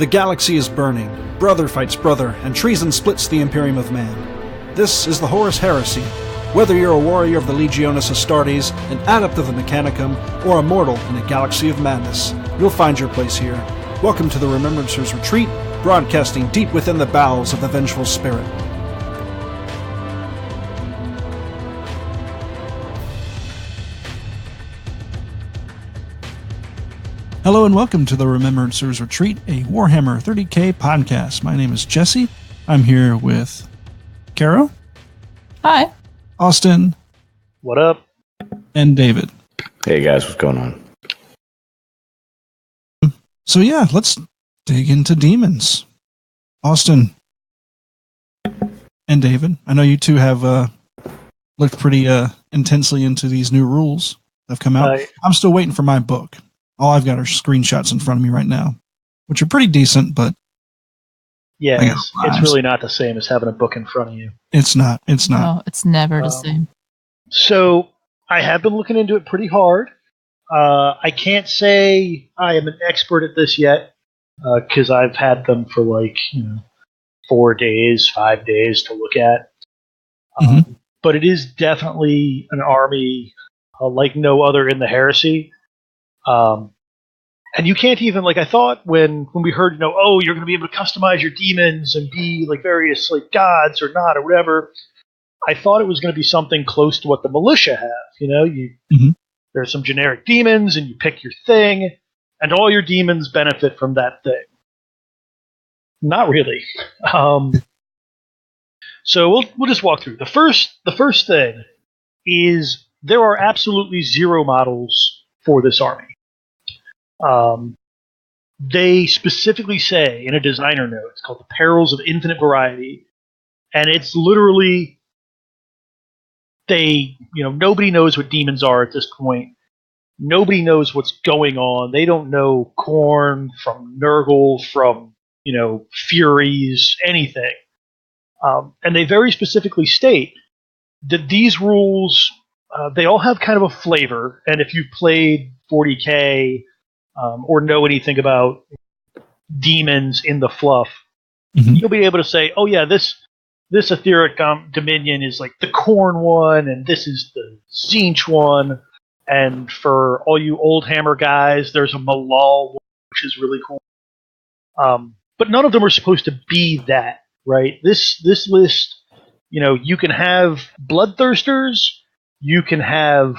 The galaxy is burning, brother fights brother, and treason splits the Imperium of Man. This is the Horus Heresy. Whether you're a warrior of the Legionis Astartes, an adept of the Mechanicum, or a mortal in a galaxy of madness, you'll find your place here. Welcome to the Remembrancer's Retreat, broadcasting deep within the bowels of the vengeful spirit. Hello and welcome to the Remembrancer's Retreat, a Warhammer 30k podcast. My name is Jesse. I'm here with Caro. Hi. Austin. What up? And David. Hey guys, what's going on? So yeah, let's dig into Daemons. Austin and David, I know you two have looked pretty intensely into these new rules that have come out. I'm still waiting for my book. All I've got are screenshots in front of me right now, which are pretty decent, but yeah, it's really not the same as having a book in front of you. It's not. No, it's never the same. So I have been looking into it pretty hard. I can't say I am an expert at this yet because I've had them for 4 days, 5 days to look at. But it is definitely an army like no other in the Heresy. And you can't even, I thought when we heard, you're going to be able to customize your demons and be various gods or not or whatever, I thought it was going to be something close to what the militia have. There's some generic demons and you pick your thing and all your demons benefit from that thing. Not really. So we'll just walk through. The first thing is there are absolutely zero models for this army. They specifically say in a designer note, it's called the Perils of Infinite Variety, and it's literally nobody knows what demons are at this point. Nobody knows what's going on. They don't know Khorne from Nurgle, from Furies, anything. And they very specifically state that these rules, they all have kind of a flavor, and if you've played 40k or know anything about demons in the fluff, you'll be able to say, oh yeah, this etheric dominion is the Khorne one, and this is the Tzeentch one, and for all you old hammer guys, there's a Malal one, which is really cool. But none of them are supposed to be that, right? This list, you can have bloodthirsters, you can have,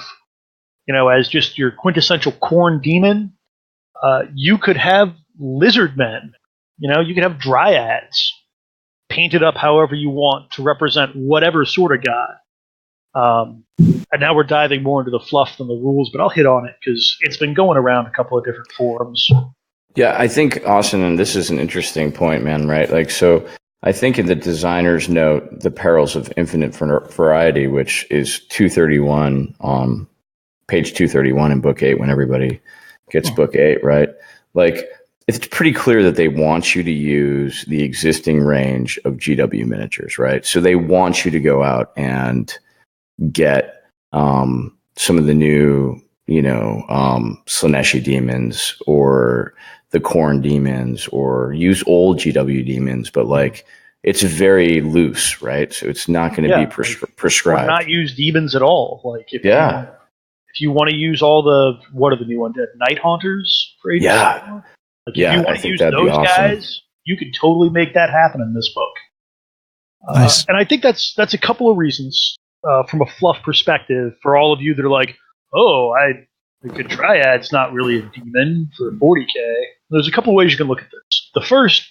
as just your quintessential Khorne demon. You could have lizard men. You could have dryads painted up however you want to represent whatever sort of god. And now we're diving more into the fluff than the rules, but I'll hit on it because it's been going around a couple of different forums. Yeah, I think, Austin, and this is an interesting point, man, right? So I think in the designer's note, the Perils of Infinite Variety, which is 231, page 231 in Book 8 when everybody gets Book 8, right? It's pretty clear that they want you to use the existing range of GW miniatures, right? So they want you to go out and get some of the new, Slaaneshi demons or the Khorne demons, or use old GW demons, but it's very loose, right? So it's not going to be prescribed. Or not use demons at all. If you want to use all what are the new ones? Night Haunters for Age of Sigmar? If you want to use those guys, you can totally make that happen in this book. Nice. And I think that's a couple of reasons from a fluff perspective for all of you that are the good Dryad's not really a demon for 40k. There's a couple of ways you can look at this. The first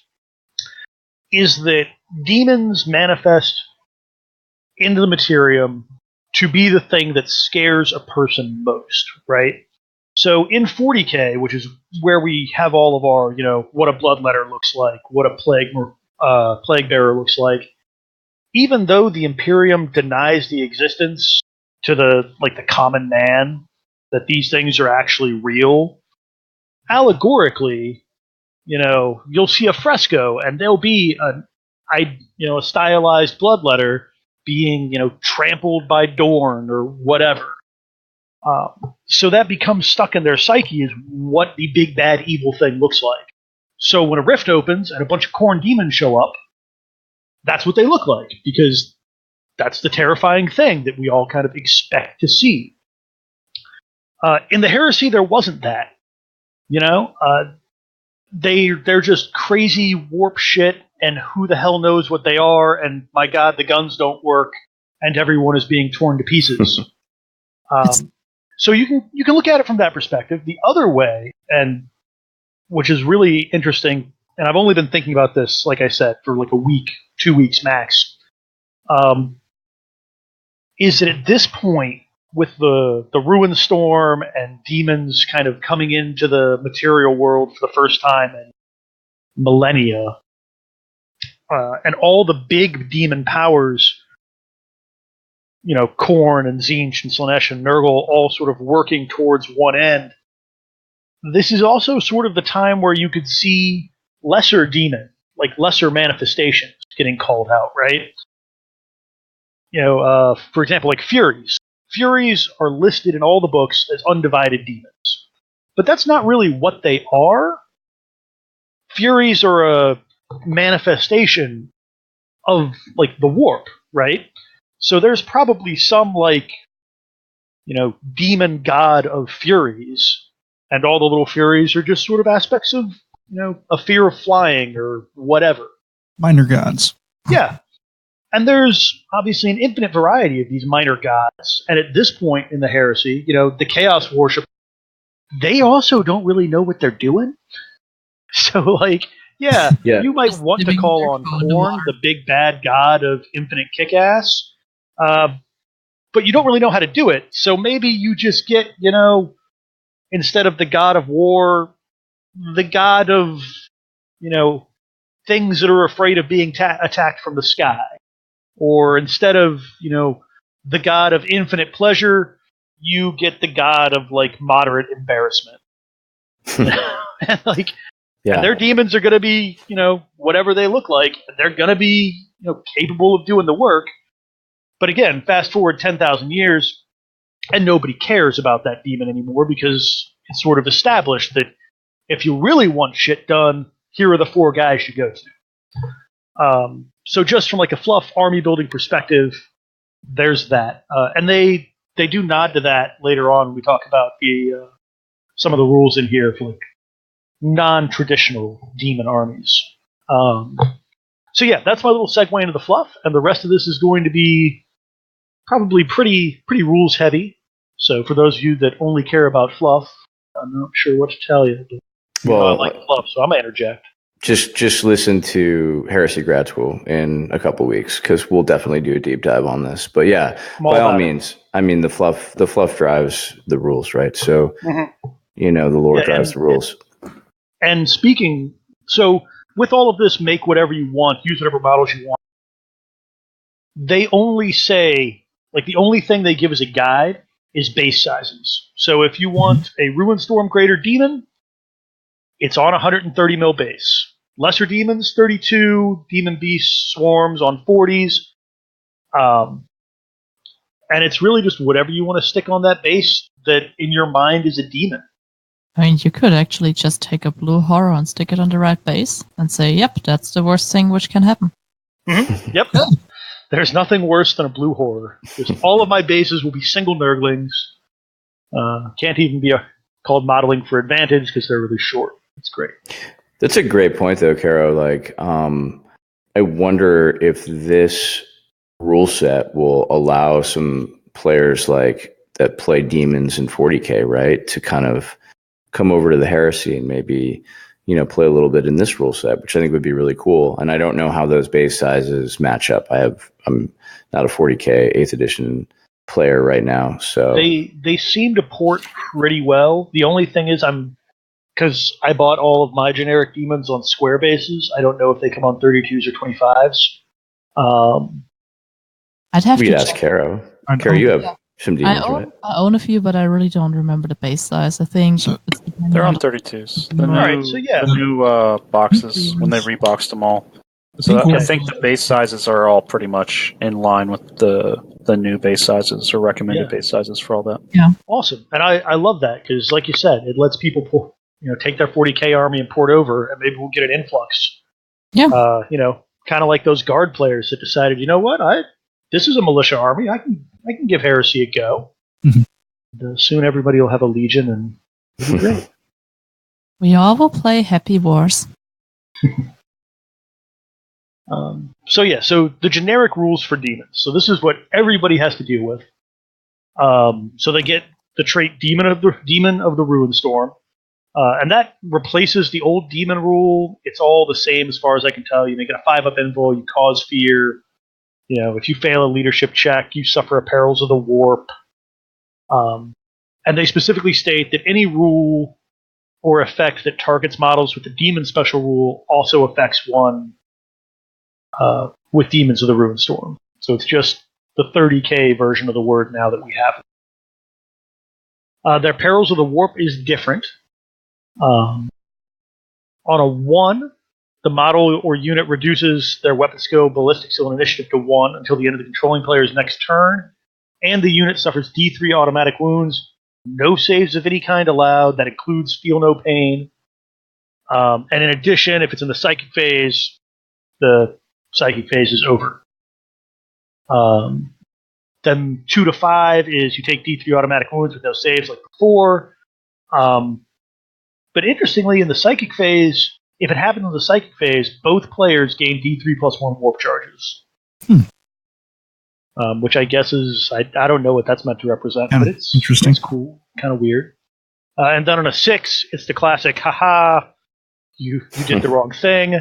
is that demons manifest into the materium to be the thing that scares a person most, right? So in 40k, which is where we have all of our, what a bloodletter looks like, what a plague bearer looks like, even though the Imperium denies the existence to the common man, that these things are actually real, allegorically, you'll see a fresco and there'll be a stylized bloodletter being, trampled by Dorn or whatever. So that becomes stuck in their psyche is what the big bad evil thing looks like. So when a rift opens and a bunch of Khorne demons show up, that's what they look like, because that's the terrifying thing that we all kind of expect to see. In the Heresy, there wasn't that. They're just crazy warp shit, and who the hell knows what they are, and my god, the guns don't work, and everyone is being torn to pieces. So you can look at it from that perspective. The other way, and which is really interesting, and I've only been thinking about this, like I said, for like a week, 2 weeks max, is that at this point, with the Ruin Storm and demons kind of coming into the material world for the first time in millennia, and all the big demon powers, Khorne and Tzeentch and Slaanesh and Nurgle all sort of working towards one end, this is also sort of the time where you could see lesser demon, like lesser manifestations getting called out, right? For example, like Furies. Furies are listed in all the books as undivided demons. But that's not really what they are. Furies are a manifestation of, like, the warp, right? So there's probably some, like, demon god of Furies, and all the little Furies are just sort of aspects of, a fear of flying or whatever. Minor gods. Yeah. And there's obviously an infinite variety of these minor gods. And at this point in the Heresy, the Chaos Worship, they also don't really know what they're doing. So, like, yeah. You might want to call on Khorne, the big bad god of infinite kick-ass, but you don't really know how to do it. So maybe you just get, instead of the god of war, the god of, things that are afraid of being attacked from the sky. Or instead of, the god of infinite pleasure, you get the god of, like, moderate embarrassment. And, like, and their demons are going to be, whatever they look like. They're going to be, capable of doing the work. But again, fast forward 10,000 years, and nobody cares about that demon anymore, because it's sort of established that if you really want shit done, here are the 4 guys you go to. So just from like a fluff army building perspective, there's that, and they do nod to that later on when we talk about the some of the rules in here for like non-traditional demon armies. So yeah, that's my little segue into the fluff, and the rest of this is going to be probably pretty rules heavy. So for those of you that only care about fluff, I'm not sure what to tell you. But, I like fluff, so I'm gonna interject. Just listen to Heresy Grad School in a couple weeks, because we'll definitely do a deep dive on this. But yeah, by all means, I mean the fluff drives the rules, right? So the lore drives the rules. And speaking, so with all of this, make whatever you want, use whatever models you want. They only say, like, the only thing they give as a guide is base sizes. So if you want a Ruinstorm Greater Demon, it's on 130 mil base. Lesser demons, 32. Demon Beast Swarms on 40s. And it's really just whatever you want to stick on that base that in your mind is a demon. I mean, you could actually just take a blue horror and stick it on the right base and say, yep, that's the worst thing which can happen. Mm-hmm. Yep. There's nothing worse than a blue horror. Just all of my bases will be single Nurglings. Can't even be called modeling for advantage because they're really short. It's great. That's a great point, though, Caro. Like, I wonder if this rule set will allow some players like that play demons in 40K, right, to kind of come over to the Heresy and maybe, play a little bit in this rule set, which I think would be really cool. And I don't know how those base sizes match up. I'm not a 40K 8th edition player right now, so they seem to port pretty well. The only thing is, because I bought all of my generic demons on square bases, I don't know if they come on 32s or 25s. I'd have to ask Caro. Caro, you have some demons, right? I own a few, but I really don't remember the base size. I think they're on 32s. The new boxes, when they reboxed them all. So I think the base sizes are all pretty much in line with the new base sizes or recommended base sizes for all that. Yeah. Awesome. And I love that because, like you said, it lets people take their 40k army and port over, and maybe we'll get an influx. Yeah. Kind of like those guard players that decided, you know what, this is a militia army. I can give heresy a go. Mhm. Soon everybody will have a legion, and it'll be great. We all will play Happy Wars. So the generic rules for demons. So this is what everybody has to deal with. So they get the trait Demon of the Ruin Storm, and that replaces the old demon rule. It's all the same as far as I can tell. You make it a 5-up invul. You cause fear. If you fail a leadership check, you suffer a Perils of the Warp. And they specifically state that any rule or effect that targets models with the demon special rule also affects one with Demons of the Ruin Storm. So it's just the 30k version of the word now that we have. Their Perils of the Warp is different. On a 1, the model or unit reduces their weapon skill, ballistic skill, and initiative to 1 until the end of the controlling player's next turn, and the unit suffers D3 automatic wounds. No saves of any kind allowed. That includes Feel No Pain. And in addition, if it's in the psychic phase, the psychic phase is over. Then 2 to 5 is you take D3 automatic wounds with no saves like before. But interestingly, in the psychic phase, if it happens in the psychic phase, both players gain D3 plus 1 warp charges. Which I guess is, I don't know what that's meant to represent, but it's interesting. It's cool, kind of weird. And then on a 6, it's the classic, haha, you did the wrong thing.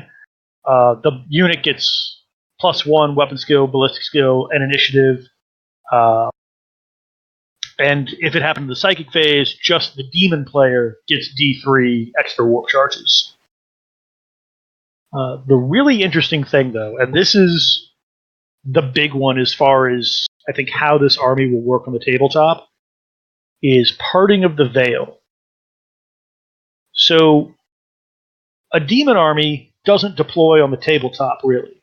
The unit gets plus 1 weapon skill, ballistic skill, and initiative. And if it happened in the psychic phase, just the demon player gets D3 extra warp charges. The really interesting thing, though, and this is the big one as far as I think how this army will work on the tabletop, is Parting of the Veil. So a demon army doesn't deploy on the tabletop, really.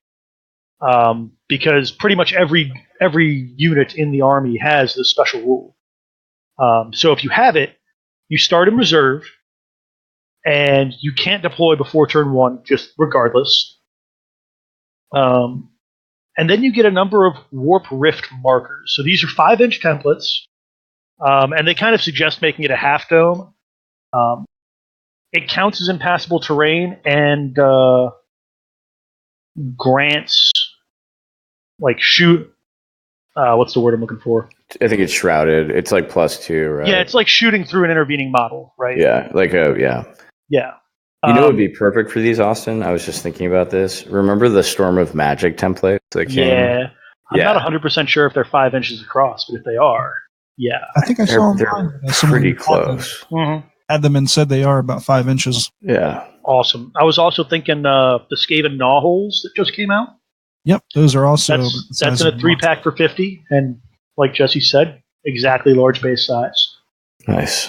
Because pretty much every unit in the army has this special rule. So if you have it, you start in reserve, and you can't deploy before turn 1, just regardless. And then you get a number of Warp Rift markers. So these are 5-inch templates, and they kind of suggest making it a half dome. It counts as impassable terrain and grants, like, what's the word I'm looking for? I think it's shrouded. It's like +2, right? Yeah, it's like shooting through an intervening model, right? Yeah, Yeah. You know what would be perfect for these, Austin? I was just thinking about this. Remember the Storm of Magic template that came? Yeah. I'm not 100% sure if they're 5 inches across, but if they are, yeah. I think I saw them. They're pretty close. Had them and said they are about 5 inches. Yeah. Awesome. I was also thinking the Skaven Gnaw holes that just came out. Yep, those are also... That's in a 3-pack for 50, and like Jesse said, exactly large base size. Nice.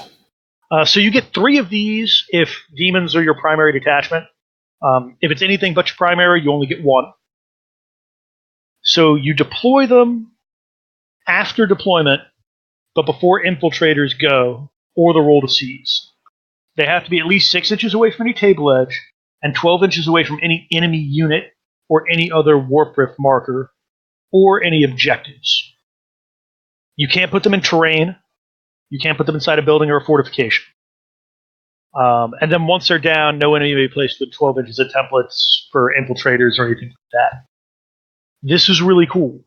So you get 3 of these if demons are your primary detachment. If it's anything but your primary, you only get 1. So you deploy them after deployment, but before infiltrators go, or the roll to seize. They have to be at least 6 inches away from any table edge, and 12 inches away from any enemy unit, or any other Warp Rift marker, or any objectives. You can't put them in terrain. You can't put them inside a building or a fortification. And then once they're down, no enemy may be placed with 12 inches of templates for infiltrators or anything like that. This is really cool.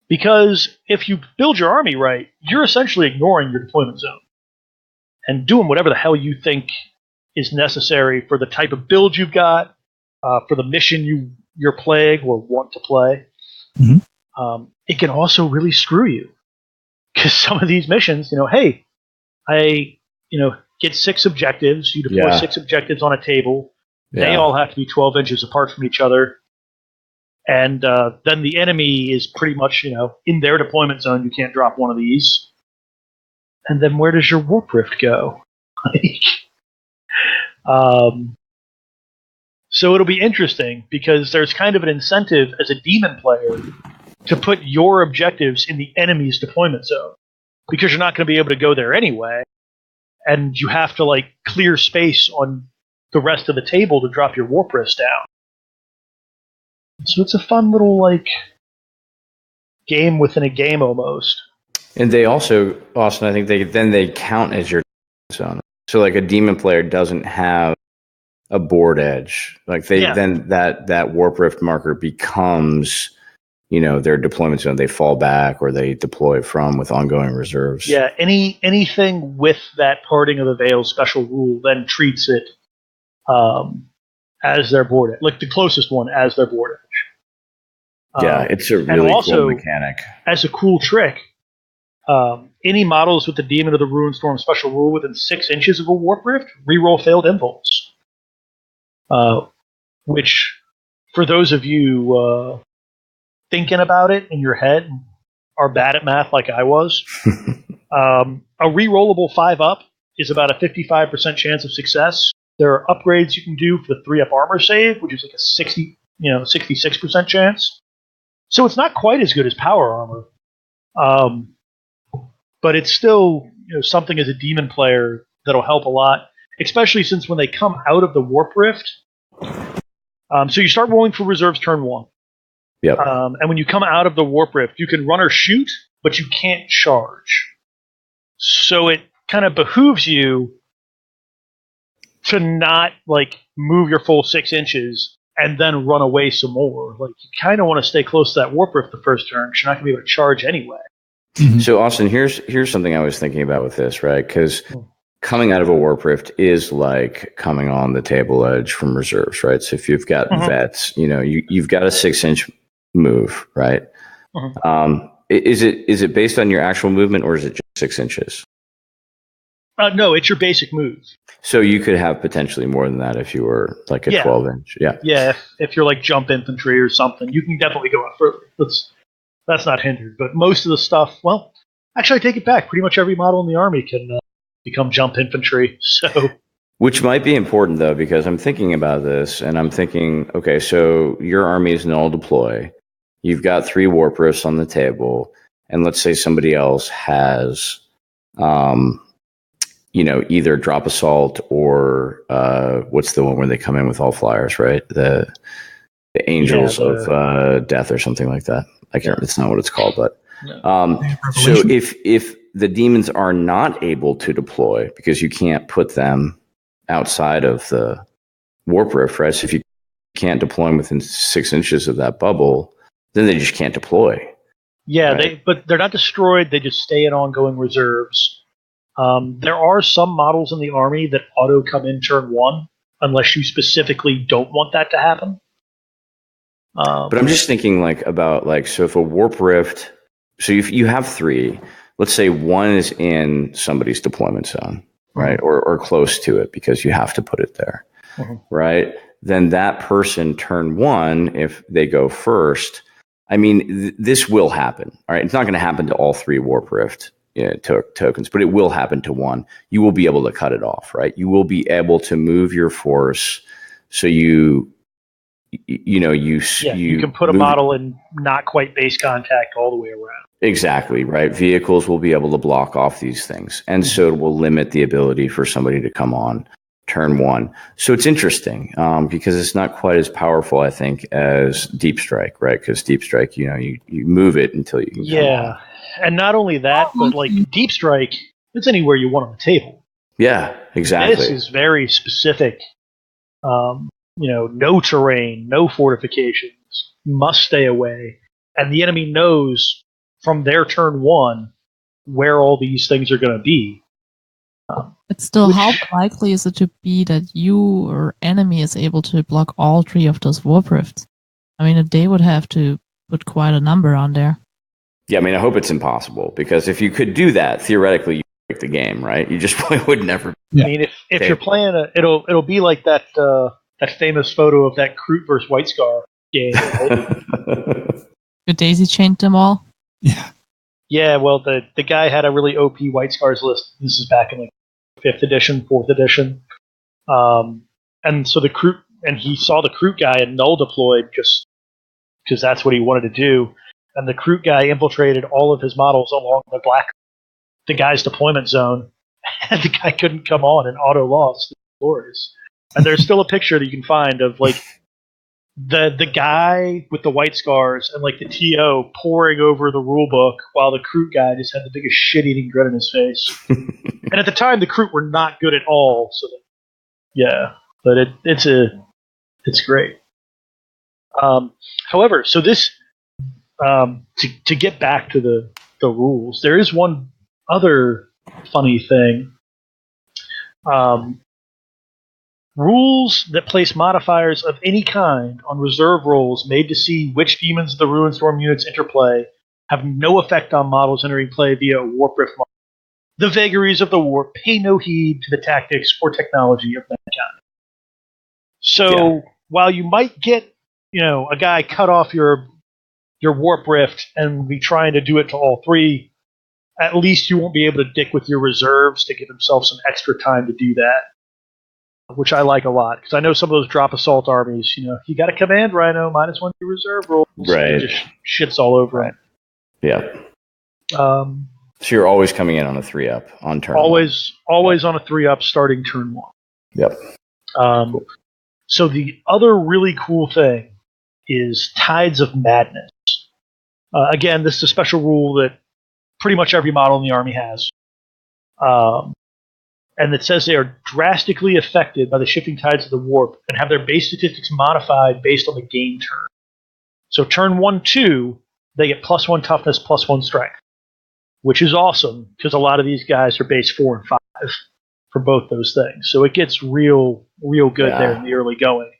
Because if you build your army right, you're essentially ignoring your deployment zone. And doing whatever the hell you think is necessary for the type of build you've got, for the mission you're playing or want to play. Mm-hmm. It can also really screw you. Because some of these missions, hey, I, get 6 objectives. You deploy 6 objectives on a table. Yeah. They all have to be 12 inches apart from each other. And then the enemy is pretty much, in their deployment zone. You can't drop one of these. And then where does your Warp Rift go? So it'll be interesting because there's kind of an incentive as a demon player to put your objectives in the enemy's deployment zone, because you're not going to be able to go there anyway. and you have to like clear space on the rest of the table to drop your warp rifts down. So it's a fun little like game within a game almost. And they also, Austin, I think they count as your zone. So like a demon player doesn't have a board edge. Like then that warp rift marker becomes, their deployment zone. They fall back or they deploy from with ongoing reserves. Yeah, anything with that parting of the veil special rule then treats it as their board edge, like the closest one as their board edge. Yeah, it's a really cool mechanic. As a cool trick, any models with the Demon of the Ruinstorm special rule within 6 inches of a warp rift reroll failed involts. Which, for those of you thinking about it in your head, are bad at math like I was, a rerollable 5-up is about a 55% chance of success. There are upgrades you can do for the 3-up armor save, which is like a 66% chance. So it's not quite as good as power armor, but it's still something as a demon player that'll help a lot, especially since when they come out of the warp rift. So you start rolling for reserves turn 1. Yep. And when you come out of the warp rift, you can run or shoot, but you can't charge. So it kind of behooves you to not like move your full 6 inches and then run away some more. Like you kind of want to stay close to that warp rift the first turn because you're not going to be able to charge anyway. Mm-hmm. So Austin, here's something I was thinking about with this, right? Because coming out of a warp rift is like coming on the table edge from reserves, right? So if you've got vets, you've got a 6-inch move, right? Is it based on your actual movement or is it just 6 inches? No, it's your basic move. So you could have potentially more than that if you were like a 12-inch. Yeah. Yeah, if you're like jump infantry or something, you can definitely go up further. That's not hindered. But most of the stuff, well, actually I take it back. Pretty much every model in the army can become jump infantry. So, which might be important though, because I'm thinking about this and I'm thinking, okay, so your army is null deploy. You've got 3 warp rifts on the table, and let's say somebody else has, either drop assault or what's the one where they come in with all flyers, right? The Angels of Death or something like that. I can't remember. It's not what it's called, but so if the demons are not able to deploy because you can't put them outside of the warp rift, right? So if you can't deploy them within 6 inches of that bubble, then they just can't deploy. Yeah, right? but they're not destroyed. They just stay in ongoing reserves. There are some models in the army that auto come in turn 1, unless you specifically don't want that to happen. But I'm just thinking so if a warp rift, so if you have 3, let's say 1 is in somebody's deployment zone, right? Or close to it because you have to put it there, right? Then that person turn 1, if they go first, I mean, this will happen, all right? It's not going to happen to all 3 warp rift tokens, but it will happen to 1. You will be able to cut it off, right? You will be able to move your force so you can put a model in not quite base contact all the way around. Exactly, right? Vehicles will be able to block off these things, and so it will limit the ability for somebody to come on turn 1. So it's interesting because it's not quite as powerful, I think, as Deep Strike, right? Because Deep Strike, you move it until you can come on. And not only that, but like Deep Strike, it's anywhere you want on the table. Yeah, exactly. This is very specific. No terrain, no fortifications, must stay away. And the enemy knows from their turn 1 where all these things are going to be. But still, how likely is it to be that you or enemy is able to block all 3 of those warp rifts? I mean, they would have to put quite a number on there. Yeah, I mean, I hope it's impossible, because if you could do that, theoretically, you break the game, right? You just would never. Yeah. I mean, if you're playing it'll be like that famous photo of that Kroot versus White Scar game. Right? You daisy chained them all? Yeah. Yeah, well, the guy had a really OP White Scars list. This is back in like 5th edition, 4th edition. And so the Kroot, and he saw the Kroot guy and null deployed just because that's what he wanted to do. And the Kroot guy infiltrated all of his models along the guy's deployment zone and the guy couldn't come on and auto lost. Glorious. And there's still a picture that you can find of like the guy with the white scars and like the TO pouring over the rule book while the Kroot guy just had the biggest shit-eating grin on his face. And at the time, the Kroot were not good at all. So yeah, but it's great. However, so this to get back to the rules, there is one other funny thing. Rules that place modifiers of any kind on reserve rolls made to see which Demons of the Ruinstorm units interplay have no effect on models entering play via a Warp Rift model. The vagaries of the warp pay no heed to the tactics or technology of mankind. So while you might get, a guy cut off your Warp Rift and be trying to do it to all three, at least you won't be able to dick with your reserves to give himself some extra time to do that. Which I like a lot, because I know some of those drop assault armies, you got a command Rhino, -1 to your reserve rolls, right? It just shits all over it. Yeah. So you're always coming in on a 3-up on turn. Always on a 3-up starting turn 1. Yep. So the other really cool thing is Tides of Madness. Again, this is a special rule that pretty much every model in the army has. And it says they are drastically affected by the shifting tides of the warp and have their base statistics modified based on the game turn. So turn 1-2, they get +1 toughness, +1 strength, which is awesome because a lot of these guys are base 4 and 5 for both those things. So it gets real good there in the early going.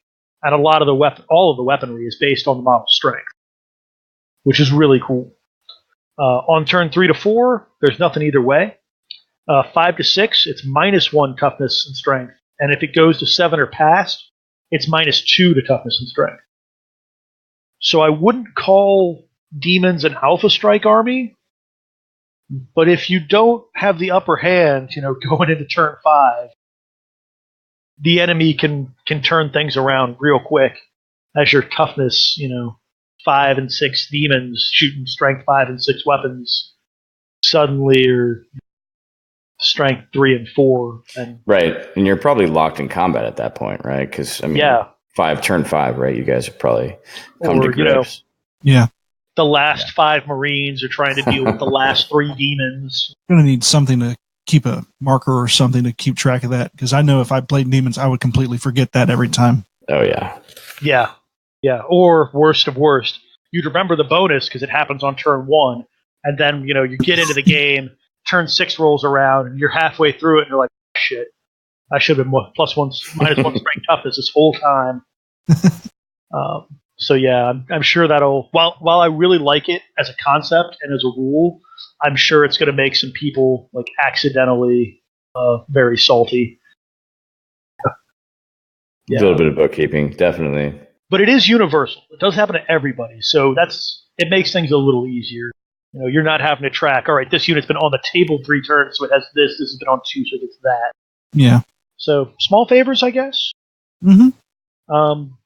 And a lot of all of the weaponry is based on the model's strength, which is really cool. On turn 3 to 4, there's nothing either way. 5 to 6, it's -1 toughness and strength. And if it goes to 7 or past, it's -2 to toughness and strength. So I wouldn't call Demons an Alpha Strike army, but if you don't have the upper hand, going into turn 5, the enemy can turn things around real quick as your toughness, 5 and 6 Demons shooting strength 5 and 6 weapons suddenly are strength 3 and 4, and right, and you're probably locked in combat at that point, right? Because turn 5, right? You guys have probably come to grips. The last 5 Marines are trying to deal with the last 3 Demons. I'm gonna need something to keep a marker or something to keep track of that, because I know if I played Demons, I would completely forget that every time. Oh yeah. Or worst of worst, you'd remember the bonus because it happens on turn 1, and then you get into the game. Turn 6 rolls around, and you're halfway through it, and you're like, shit, I should have been -1 strength toughness this whole time. So yeah, I'm sure that'll, while I really like it as a concept and as a rule, I'm sure it's going to make some people like accidentally very salty. A little bit of bookkeeping, definitely. But it is universal. It does happen to everybody, so it makes things a little easier. You're not having to track, all right, this unit's been on the table 3 turns, so it has this has been on 2, so it's that. Yeah. So, small favors, I guess. Mm-hmm.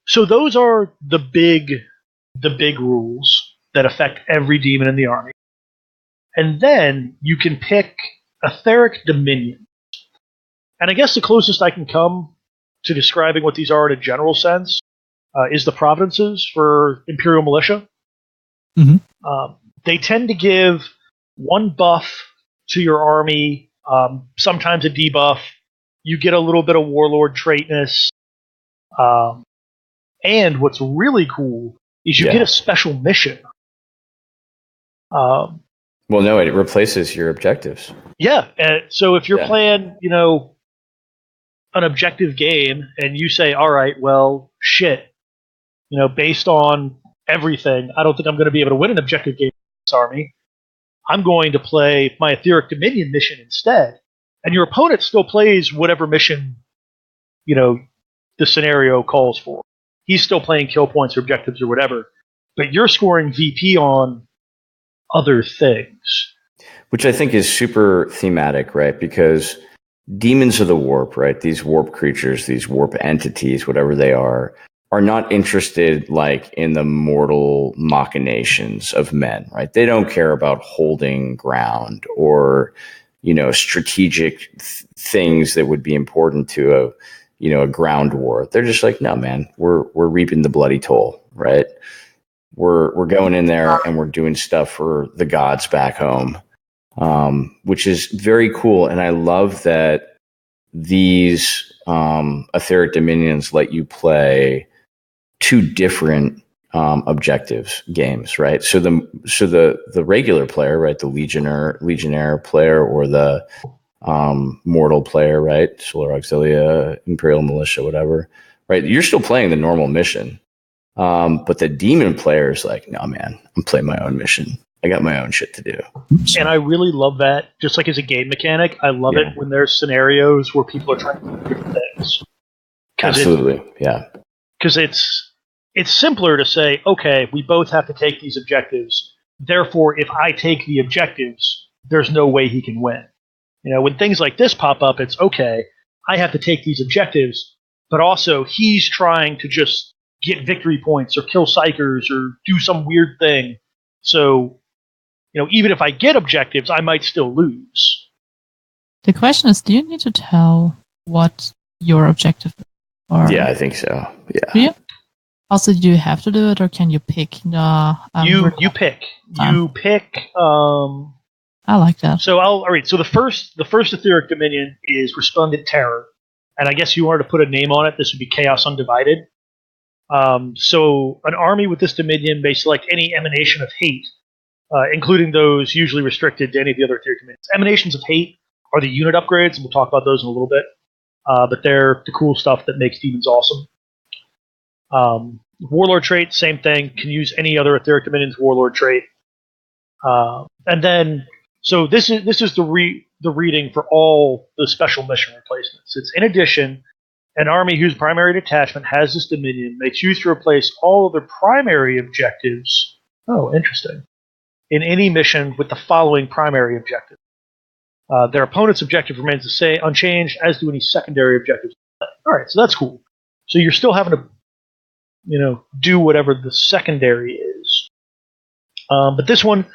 So those are the big rules that affect every demon in the army. And then you can pick etheric dominion. And I guess the closest I can come to describing what these are in a general sense is the providences for Imperial Militia. Mm-hmm. They tend to give 1 buff to your army, sometimes a debuff. You get a little bit of Warlord traitness. And what's really cool is you get a special mission. Well, no, it replaces your objectives. Yeah, so if you're playing, an objective game, and you say, all right, well, shit, based on everything, I don't think I'm going to be able to win an objective game with this army. I'm going to play my Etheric Dominion mission instead. And your opponent still plays whatever mission, the scenario calls for. He's still playing kill points or objectives or whatever. But you're scoring VP on other things. Which I think is super thematic, right? Because demons of the warp, right? These warp creatures, these warp entities, whatever they are not interested like in the mortal machinations of men, right? They don't care about holding ground or, strategic things that would be important to a ground war. They're just like, no, man, we're reaping the bloody toll, right? We're going in there and we're doing stuff for the gods back home, which is very cool. And I love that these etheric dominions let you play two different objectives games, right? So the regular player, right, the legionnaire player, or the mortal player, right, Solar Auxilia, Imperial Militia, whatever, right? You're still playing the normal mission, but the demon player is like, no, man, I'm playing my own mission. I got my own shit to do. And I really love that. Just like as a game mechanic, I love it when there's scenarios where people are trying to do different things. Absolutely, yeah. Because it's simpler to say, okay, we both have to take these objectives. Therefore, if I take the objectives, there's no way he can win. When things like this pop up, it's okay, I have to take these objectives, but also he's trying to just get victory points or kill psychers or do some weird thing. So, even if I get objectives, I might still lose. The question is, do you need to tell what your objective is? Or yeah, I think so. Yeah. Do you? Also, do you have to do it, or can you pick? You pick. You pick. I like that. So all right. So the first etheric dominion is Resplendent Terror, and I guess you wanted to put a name on it. This would be Chaos Undivided. So an army with this dominion may select any emanation of hate, including those usually restricted to any of the other etheric dominions. Emanations of hate are the unit upgrades, and we'll talk about those in a little bit. But they're the cool stuff that makes demons awesome. Warlord trait, same thing. Can use any other etheric dominion's warlord trait. And then, so this is the reading for all the special mission replacements. It's in addition, an army whose primary detachment has this dominion may choose to replace all of their primary objectives. Oh, interesting. In any mission with the following primary objective. Their opponent's objective remains the same, unchanged, as do any secondary objectives. All right, so that's cool. So you're still having to, do whatever the secondary is. But this one,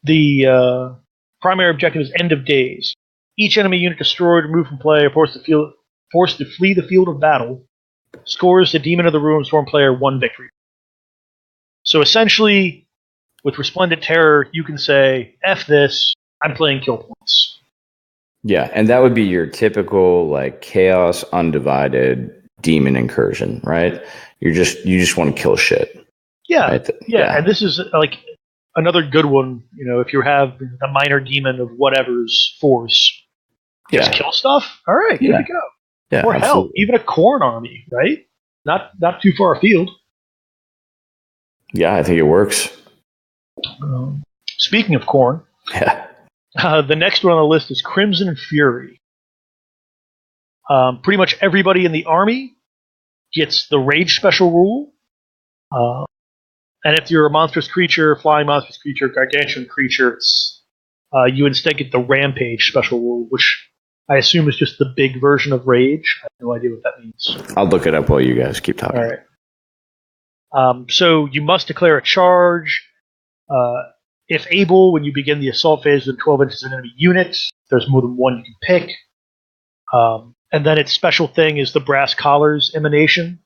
the primary objective is End of Days. Each enemy unit destroyed, removed from play, or forced to flee the field of battle scores the Demon of the Ruin Storm player 1 victory. So essentially, with Resplendent Terror, you can say, F this, I'm playing kill points. Yeah, and that would be your typical Chaos Undivided demon incursion, right? You just want to kill shit. Yeah, right? Yeah, and this is another good one. If you have the minor demon of whatever's force, just kill stuff. All right, here we go. Yeah, or hell, even a Khorne army, right? Not too far afield. Yeah, I think it works. Speaking of Khorne, the next one on the list is Crimson Fury. Pretty much everybody in the army gets the Rage special rule. And if you're a monstrous creature, flying monstrous creature, gargantuan creature, you instead get the Rampage special rule, which I assume is just the big version of Rage. I have no idea what that means. I'll look it up while you guys keep talking. All right. So you must declare a charge. If able, when you begin the assault phase within 12 inches of an enemy unit, there's more than one you can pick. And then its special thing is the Brass Collars Emanation,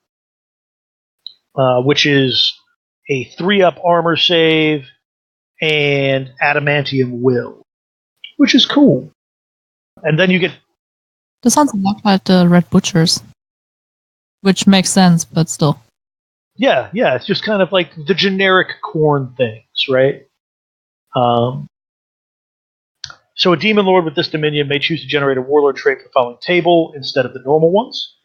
which is a 3-up armor save and Adamantium Will, which is cool. And then you get... This sounds a lot like the Red Butchers, which makes sense, but still. Yeah, it's just kind of like the generic Khorne things, right? So a Demon Lord with this dominion may choose to generate a Warlord trait for the following table instead of the normal ones.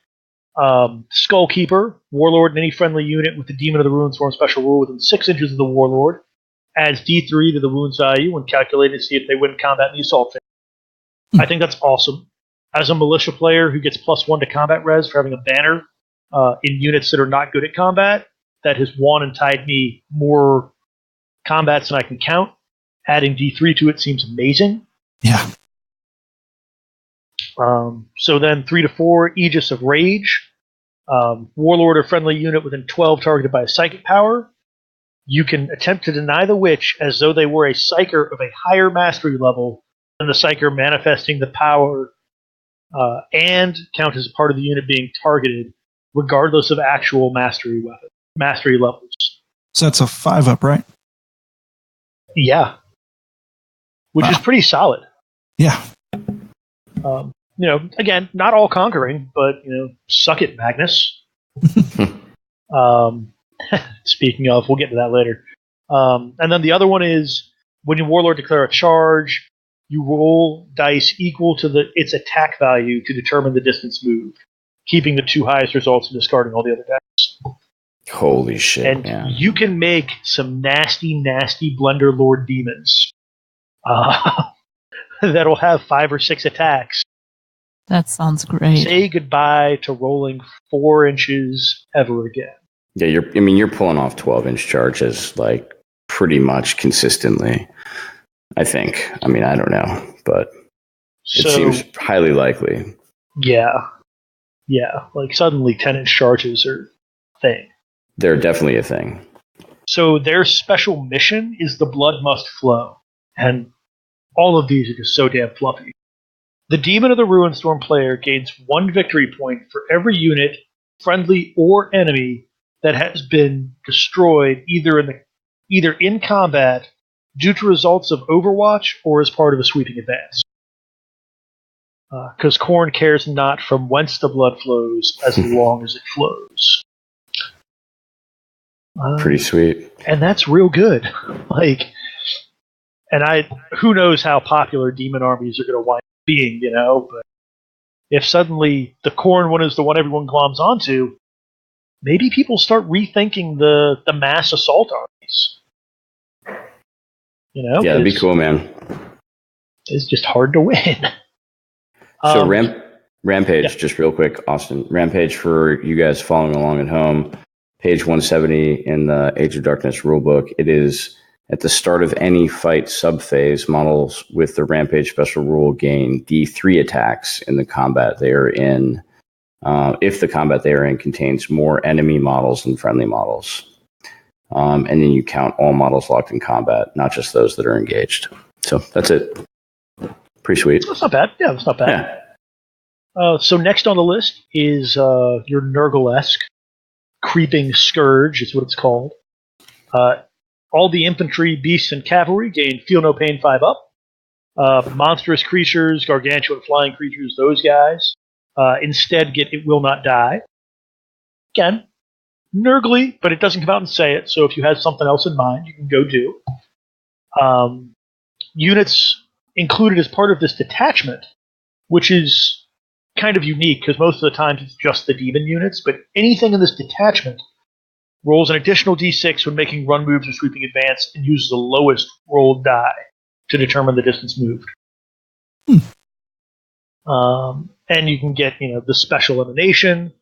Skullkeeper, Warlord in any friendly unit with the Demon of the Ruin Storm special rule within 6 inches of the Warlord, adds D3 to the wounds value when calculated to see if they win combat in the assault phase. I think that's awesome. As a militia player who gets +1 to combat res for having a banner in units that are not good at combat, that has won and tied me more combats than I can count, adding D3 to it seems amazing. Yeah. So then 3 to 4, Aegis of Rage. Warlord or friendly unit within 12 targeted by a psychic power. You can attempt to deny the witch as though they were a psyker of a higher mastery level and the Psyker manifesting the power and count as a part of the unit being targeted, regardless of actual mastery levels. So that's a 5-up, right? Yeah. Which is pretty solid. Yeah. Again, not all conquering, but suck it, Magnus. Speaking of, we'll get to that later. And then the other one is when your warlord declare a charge, you roll dice equal to its attack value to determine the distance moved, keeping the 2 highest results and discarding all the other dice. Holy shit! And man. you can make some nasty, nasty Blender Lord demons that'll have 5 or 6 attacks. That sounds great. Say goodbye to rolling 4 inches ever again. Yeah, you're pulling off 12-inch charges like pretty much consistently. I think. I mean, I don't know, but it seems highly likely. Yeah. Like suddenly 10-inch charges are a thing. They're definitely a thing. So their special mission is the blood must flow, and all of these are just so damn fluffy. The Demon of the Ruinstorm player gains 1 victory point for every unit, friendly or enemy, that has been destroyed either in combat, due to results of Overwatch, or as part of a sweeping advance. Because Khorne cares not from whence the blood flows, as long as it flows. Pretty sweet. And that's real good. Who knows how popular demon armies are going to wind up being, but if suddenly the Khorne one is the one everyone gloms onto, maybe people start rethinking the mass assault armies. Yeah, that'd be cool, man. It's just hard to win. So Rampage, just real quick, Austin. Rampage, for you guys following along at home, page 170 in the Age of Darkness rulebook. It is at the start of any fight subphase, models with the Rampage special rule gain D3 attacks in the combat they are in, if the combat they are in contains more enemy models than friendly models. And then you count all models locked in combat, not just those that are engaged. So that's it. Pretty sweet. That's not bad. Yeah, that's not bad. Yeah. So next on the list is your Nurgle-esque Creeping Scourge, is what it's called. All the infantry, beasts, and cavalry gain Feel No Pain 5-up. Monstrous creatures, gargantuan flying creatures, those guys, instead get It Will Not Die. Again, Nurgly, but it doesn't come out and say it, so if you have something else in mind, you can go do. Units included as part of this detachment, which is kind of unique because most of the time it's just the demon units, but anything in this detachment rolls an additional d6 when making run moves or sweeping advance and uses the lowest rolled die to determine the distance moved. And you can get the special emanation,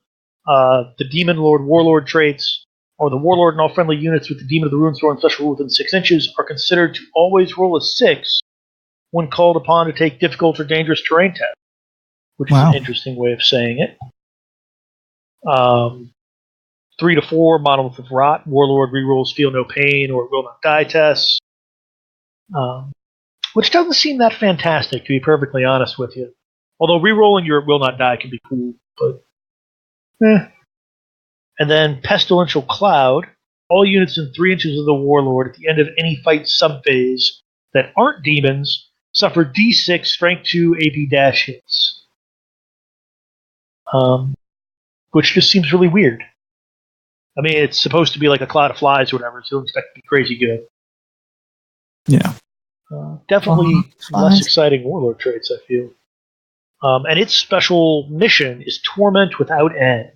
the Demon Lord Warlord traits, or the Warlord and all friendly units with the Demon of the Ruinstorm special rule within 6 inches are considered to always roll a 6 when called upon to take difficult or dangerous terrain tests, which is an interesting way of saying it. 3 to 4, Monolith of Rot, Warlord rerolls Feel No Pain or Will Not Die tests, which doesn't seem that fantastic, to be perfectly honest with you. Although rerolling your Will Not Die can be cool, but And then Pestilential Cloud, all units in 3 inches of the Warlord at the end of any fight subphase that aren't demons suffer D6 Strength 2 AP- hits. Which just seems really weird. I mean, it's supposed to be like a cloud of flies or whatever, so don't expect it to be crazy good. Yeah. Definitely less exciting Warlord traits, I feel. And its special mission is Torment Without End.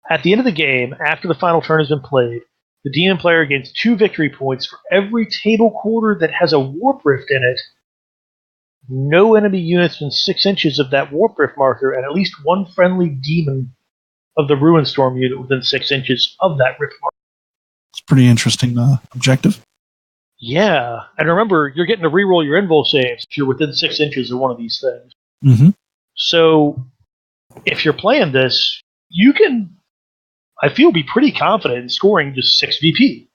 At the end of the game, after the final turn has been played, the demon player gains 2 victory points for every table quarter that has a Warp Rift in it. No enemy units within 6 inches of that Warp Rift marker, and at least 1 friendly demon of the Ruinstorm unit within 6 inches of that Rift marker. It's pretty interesting objective. Yeah, and remember, you're getting to reroll your invul saves if you're within 6 inches of one of these things. Mm-hmm. So, if you're playing this, you can, I feel, be pretty confident in scoring just 6 VP.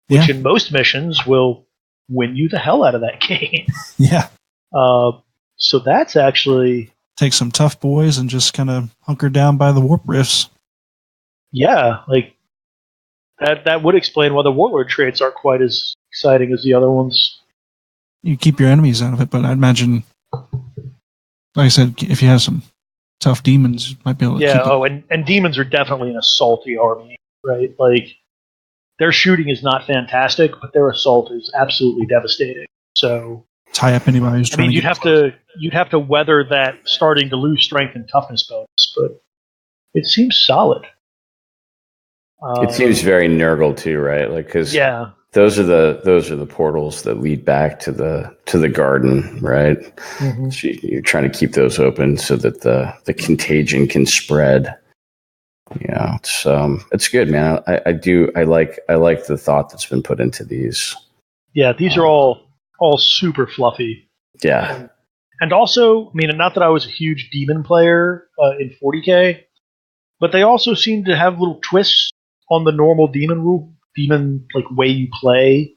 Which in most missions will win you the hell out of that game. Yeah. So that's actually... Take some tough boys and just kind of hunker down by the warp rifts. Yeah, like, that would explain why the Warlord traits aren't quite as exciting as the other ones. You keep your enemies out of it, but I'd imagine, like I said, if you have some tough demons, you might be able to keep it. And demons are definitely an assaulty army, right? Like, their shooting is not fantastic, but their assault is absolutely devastating. So tie up anybody who's trying you'd have to weather that starting to lose strength and toughness bonus, but it seems solid. It seems very Nurgle too, right? Like, because those are the portals that lead back to the garden, right? Mm-hmm. So you're trying to keep those open so that the contagion can spread. Yeah, it's good, man. I like the thought that's been put into these. Yeah, these are all super fluffy. Yeah, and also, I mean, not that I was a huge demon player in 40K, but they also seem to have little twists on the normal demon like way you play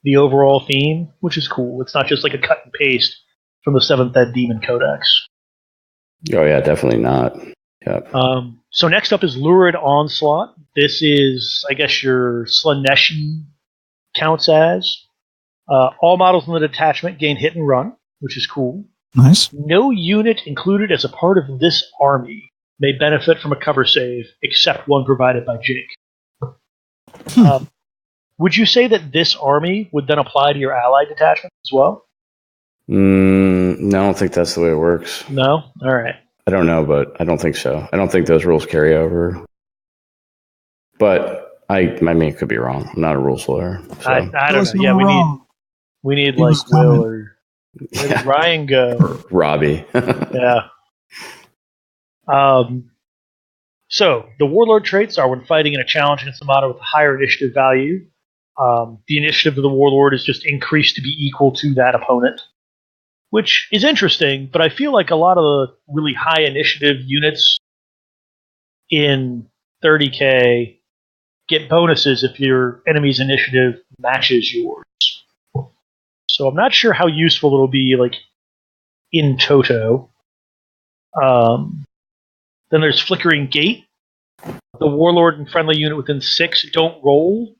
the overall theme, which is cool. It's not just like a cut and paste from the 7th Ed Demon Codex. Oh yeah, definitely not. Yep. So next up is Lurid Onslaught. This is, I guess, your Slaneshi counts as. All models in the detachment gain hit and run, which is cool. Nice. No unit included as a part of this army may benefit from a cover save, except one provided by Jake. Would you say that this army would then apply to your allied detachment as well? No, I don't think that's the way it works. No? All right. I don't know, but I don't think so. I don't think those rules carry over. But I mean, it could be wrong. I'm not a rules lawyer. So. I don't know. Yeah, we need like Will or Ryan go. Or Robbie. Yeah. So the Warlord traits are when fighting in a challenge against a model with a higher initiative value. The initiative of the Warlord is just increased to be equal to that opponent, which is interesting, but I feel like a lot of the really high initiative units in 30K get bonuses if your enemy's initiative matches yours. So I'm not sure how useful it'll be, like, in toto. Then there's Flickering Gate. The Warlord and friendly unit within 6 don't roll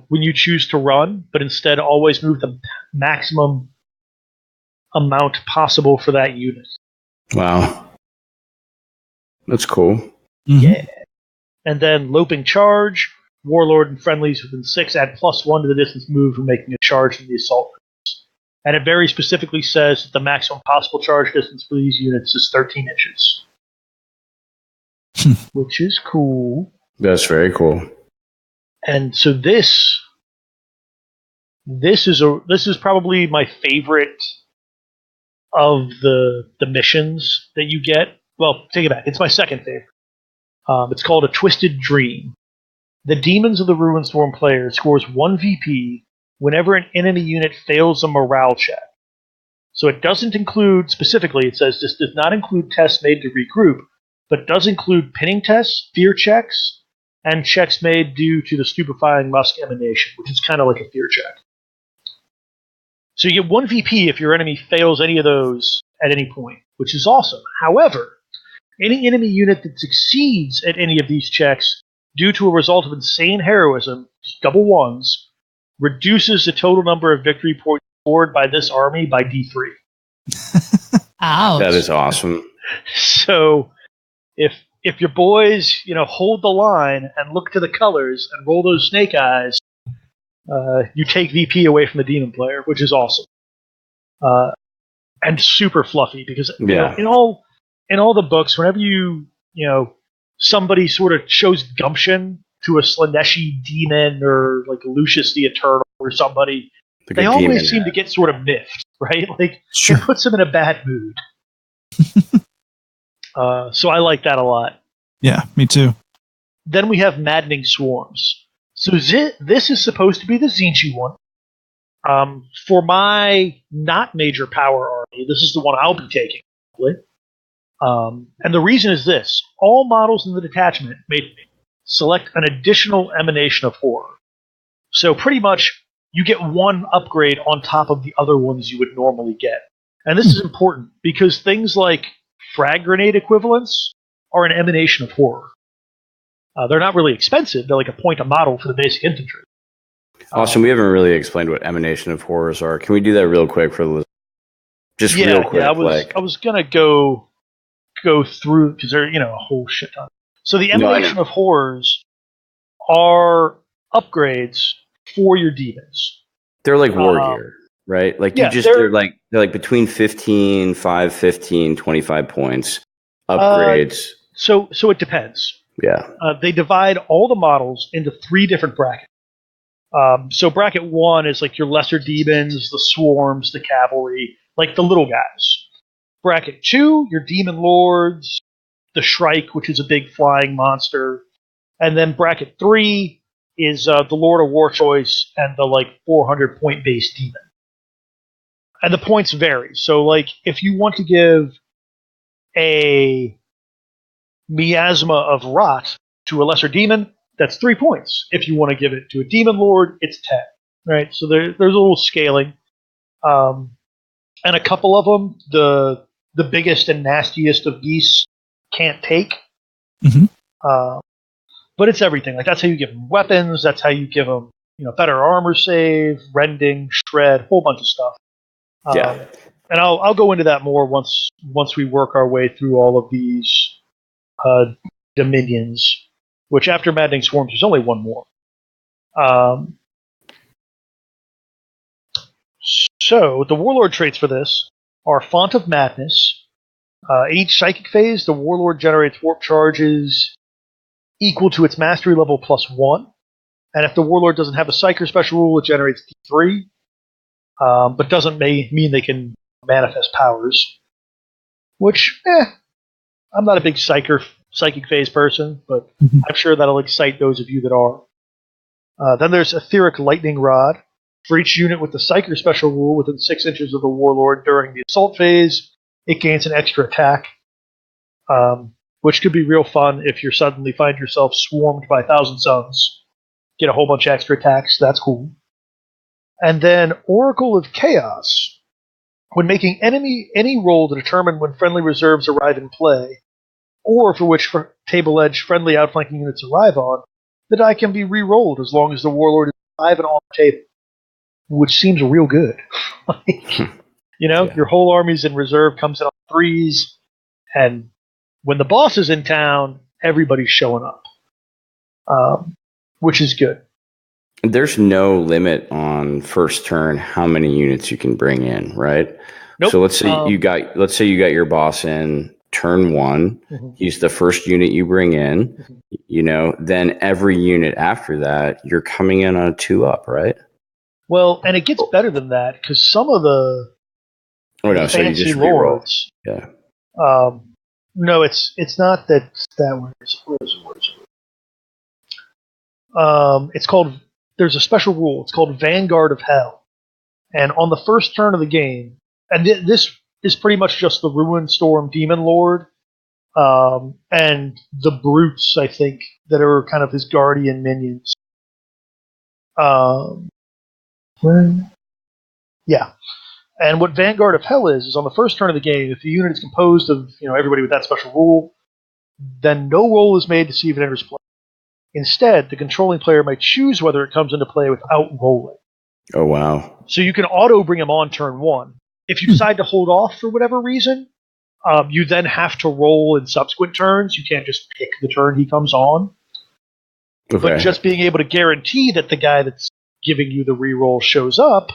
when you choose to run, but instead always move the maximum amount possible for that unit. Wow. That's cool. Mm-hmm. Yeah. And then Loping Charge. Warlord and friendlies within 6 add +1 to the distance moved when making a charge in the assault phase. And it very specifically says that the maximum possible charge distance for these units is 13 inches. Which is cool. That's very cool. And so this is probably my favorite of the missions that you get. Well, take it back. It's my second favorite. It's called A Twisted Dream. The Demons of the Ruinstorm player scores 1 VP whenever an enemy unit fails a morale check. So it doesn't include, specifically, it says this does not include tests made to regroup, but does include pinning tests, fear checks, and checks made due to the stupefying musk emanation, which is kind of like a fear check. So you get 1 VP if your enemy fails any of those at any point, which is awesome. However, any enemy unit that succeeds at any of these checks due to a result of insane heroism, double ones, reduces the total number of victory points scored by this army by D3. Ouch. That is awesome. So if your boys, hold the line and look to the colors and roll those snake eyes, you take VP away from the demon player, which is awesome. And super fluffy because in all the books, whenever somebody sort of shows gumption to a Slaneshi demon or like Lucius the Eternal or somebody, like they always seem to get sort of miffed, right? Like Sure. It puts them in a bad mood. So I like that a lot. Yeah, me too. Then we have Maddening Swarms. So this is supposed to be the Zinchi one. For my not major power army, this is the one I'll be taking, probably. And the reason is this. All models in the detachment may select an additional emanation of horror. So pretty much you get one upgrade on top of the other ones you would normally get. And this is important because things like frag grenade equivalents are an emanation of horror. They're not really expensive. They're like a point a model for the basic infantry. Austin, we haven't really explained what emanation of horrors are. Can we do that real quick for the listeners? Just real quick. Yeah, I was gonna go through because they're a whole shit ton. So the emanation of horrors are upgrades for your demons. They're like war gear, right? Like they're like between 15, 25 points upgrades. So it depends. Yeah. They divide all the models into 3 different brackets. So bracket 1 is like your lesser demons, the swarms, the cavalry, like the little guys. Bracket 2, your demon lords, the Shrike, which is a big flying monster. And then bracket 3 is the Lord of War Choice and the 400 point base demon. And the points vary. So if you want to give a miasma of rot to a lesser demon, that's 3 points. If you want to give it to a demon lord, it's 10. Right? So there's a little scaling. And a couple of them, the biggest and nastiest of beasts can't take. Mm-hmm. But it's everything. That's how you give them weapons. That's how you give them, better armor save, rending, shred, whole bunch of stuff. Yeah. And I'll go into that more once we work our way through all of these dominions. Which after Maddening Swarms, there's only one more. So the Warlord traits for this are Font of Madness. Each psychic phase, the Warlord generates warp charges equal to its mastery level +1. And if the Warlord doesn't have a Psyker special rule, it generates D3. But doesn't mean they can manifest powers. Which, I'm not a big psychic phase person, but I'm sure that'll excite those of you that are. Then there's Etheric Lightning Rod. For each unit with the Psyker special rule within 6 inches of the Warlord during the assault phase, it gains an extra attack. Which could be real fun if you suddenly find yourself swarmed by 1,000 Suns. Get a whole bunch of extra attacks, that's cool. And then Oracle of Chaos. When making any roll to determine when friendly reserves arrive in play, or for which table edge friendly outflanking units arrive on, the die can be re-rolled as long as the Warlord is alive and on the table. Which seems real good. Your whole army's in reserve, comes in on 3s, and when the boss is in town, everybody's showing up. Which is good. There's no limit on first turn how many units you can bring in, right? Nope. So let's say you got your boss in turn 1. Mm-hmm. He's the first unit you bring in. Mm-hmm. Then every unit after that, you're coming in on a 2-up, right? Well, and it gets better than that because some of the fancy so lords. Yeah. No, it's not that word. It's called. There's a special rule. It's called Vanguard of Hell, and on the first turn of the game, and this is pretty much just the Ruin Storm Demon Lord, and the brutes, I think, that are kind of his guardian minions. Yeah. And what Vanguard of Hell is on the first turn of the game, if the unit is composed of everybody with that special rule, then no roll is made to see if it enters play. Instead, the controlling player might choose whether it comes into play without rolling. Oh, wow. So you can auto bring him on turn 1. If you decide to hold off for whatever reason, you then have to roll in subsequent turns. You can't just pick the turn he comes on. Okay. But just being able to guarantee that the guy that's giving you the reroll shows up,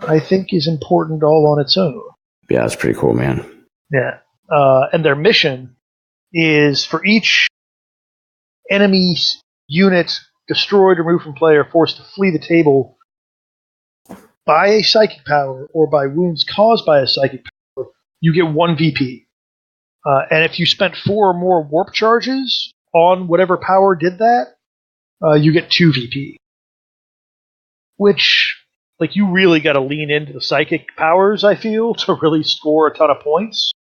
I think is important all on its own. Yeah, that's pretty cool, man. Yeah. And their mission is for each enemy unit destroyed or removed from play or forced to flee the table by a psychic power or by wounds caused by a psychic power, you get 1 VP. And if you spent 4 or more warp charges on whatever power did that, you get 2 VP. Which, you really got to lean into the psychic powers, I feel, to really score a ton of points.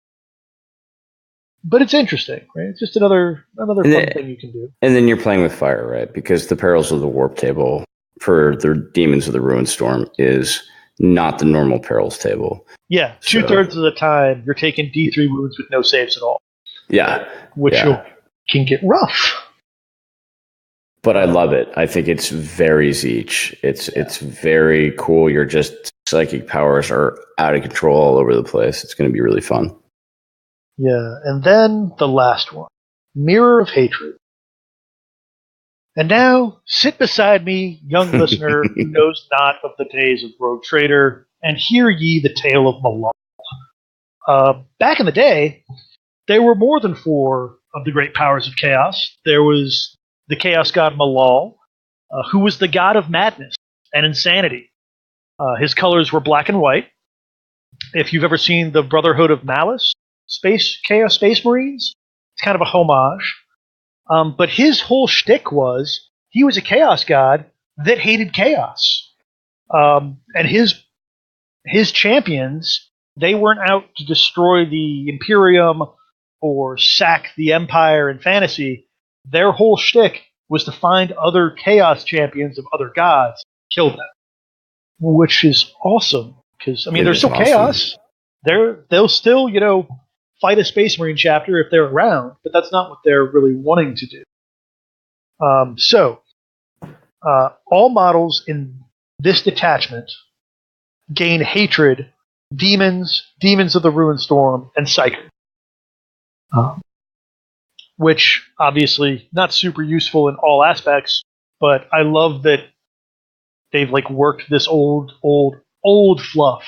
But it's interesting, right? It's just another fun thing you can do. And then you're playing with fire, right? Because the perils of the warp table for the Demons of the Ruin Storm is not the normal perils table. Yeah, 2/3 of the time you're taking D3 wounds with no saves at all. Yeah. Which can get rough. But I love it. I think it's very Zeech. It's very cool. Your just psychic powers are out of control all over the place. It's going to be really fun. Yeah, and then the last one, Mirror of Hatred. And now, sit beside me, young listener who knows not of the days of Rogue Trader, and hear ye the tale of Malal. Back in the day, there were more than 4 of the great powers of chaos. There was the chaos god Malal, who was the god of madness and insanity. His colors were black and white. If you've ever seen the Brotherhood of Malice, Chaos Space Marines, it's kind of a homage. But his whole shtick was he was a chaos god that hated chaos. And his champions, they weren't out to destroy the Imperium or sack the Empire in fantasy. Their whole shtick was to find other chaos champions of other gods, kill them. Which is awesome. Because, I mean, they're still awesome. Chaos. They'll still, fight a Space Marine chapter if they're around, but that's not what they're really wanting to do. So, all models in this detachment gain hatred, demons of the Ruin Storm, and Psyker. Which, obviously, not super useful in all aspects, but I love that they've worked this old fluff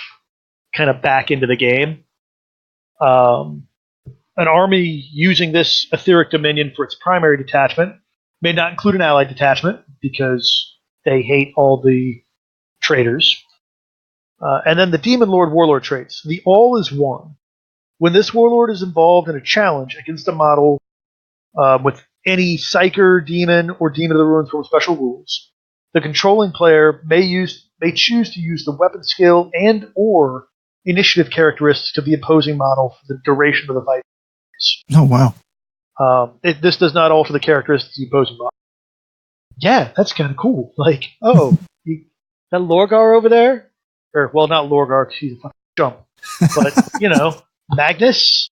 kind of back into the game. An army using this etheric dominion for its primary detachment may not include an allied detachment because they hate all the traitors. And then the Demon Lord Warlord traits. The All is One. When this Warlord is involved in a challenge against a model with any Psyker, Demon, or Demon of the Ruin Storm special rules, the controlling player may choose to use the weapon skill and or initiative characteristics of the opposing model for the duration of the fight. Oh, wow. This does not alter the characteristics of the opposing model. Yeah, that's kind of cool. That Lorgar over there? Or, well, not Lorgar, because he's a fucking chump. But, Magnus?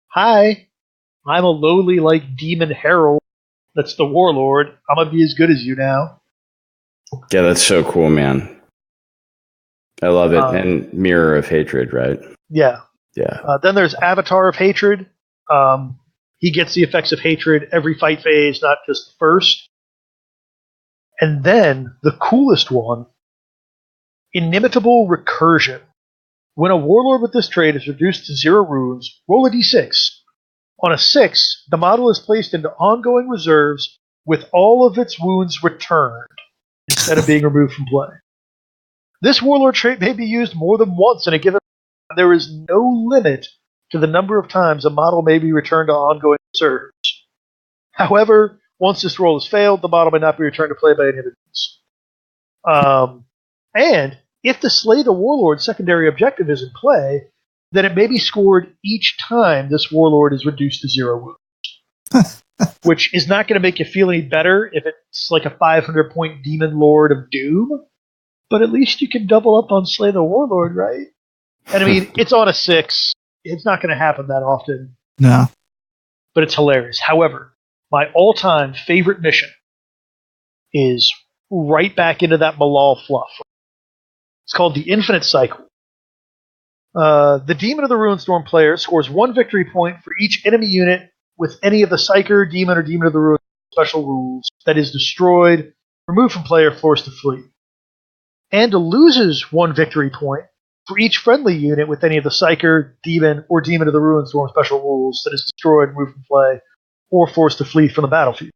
Hi. I'm a lowly, demon herald that's the warlord. I'm going to be as good as you now. Yeah, that's so cool, man. I love it. And Mirror of Hatred, right? Yeah. Yeah. Then there's Avatar of Hatred. He gets the effects of hatred every fight phase, not just the first. And then, the coolest one, Inimitable Recursion. When a warlord with this trait is reduced to 0 runes, roll a d6. On a 6, the model is placed into ongoing reserves with all of its wounds returned, instead of being removed from play. This warlord trait may be used more than once in a given. There is no limit to the number of times a model may be returned to ongoing reserves. However, once this roll has failed, the model may not be returned to play by any other means. And if the Slay the Warlord secondary objective is in play, then it may be scored each time this warlord is reduced to 0 wounds. Which is not going to make you feel any better if it's like a 500-point Demon Lord of Doom, but at least you can double up on Slay the Warlord, right? And I mean, it's on a 6. It's not going to happen that often. No. But it's hilarious. However, my all-time favorite mission is right back into that Malal fluff. It's called the Infinite Cycle. The Demon of the Ruin Storm player scores 1 victory point for each enemy unit with any of the Psyker, Demon, or Demon of the Ruin special rules that is destroyed, removed from play, or forced to flee. And loses 1 victory point for each friendly unit with any of the Psyker, Demon, or Demon of the Ruin Storm special rules that is destroyed, removed from play, or forced to flee from the battlefield.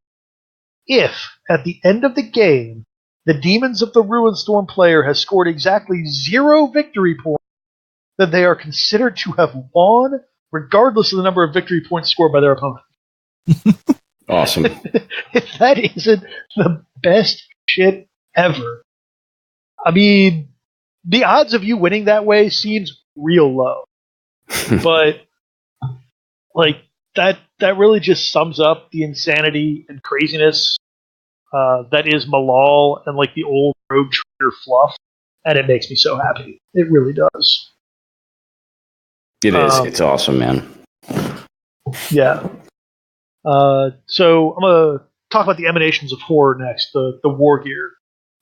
If, at the end of the game, the Demons of the Ruin Storm player has scored exactly 0 victory points, then they are considered to have won, regardless of the number of victory points scored by their opponent. Awesome. If that isn't the best shit ever. I mean, the odds of you winning that way seems real low. But, that really just sums up the insanity and craziness that is Malal and like the old Rogue Trader fluff, and it makes me so happy. It really does. It is. It's awesome, man. Yeah. So I'm gonna talk about the Emanations of Horror next, the war gear,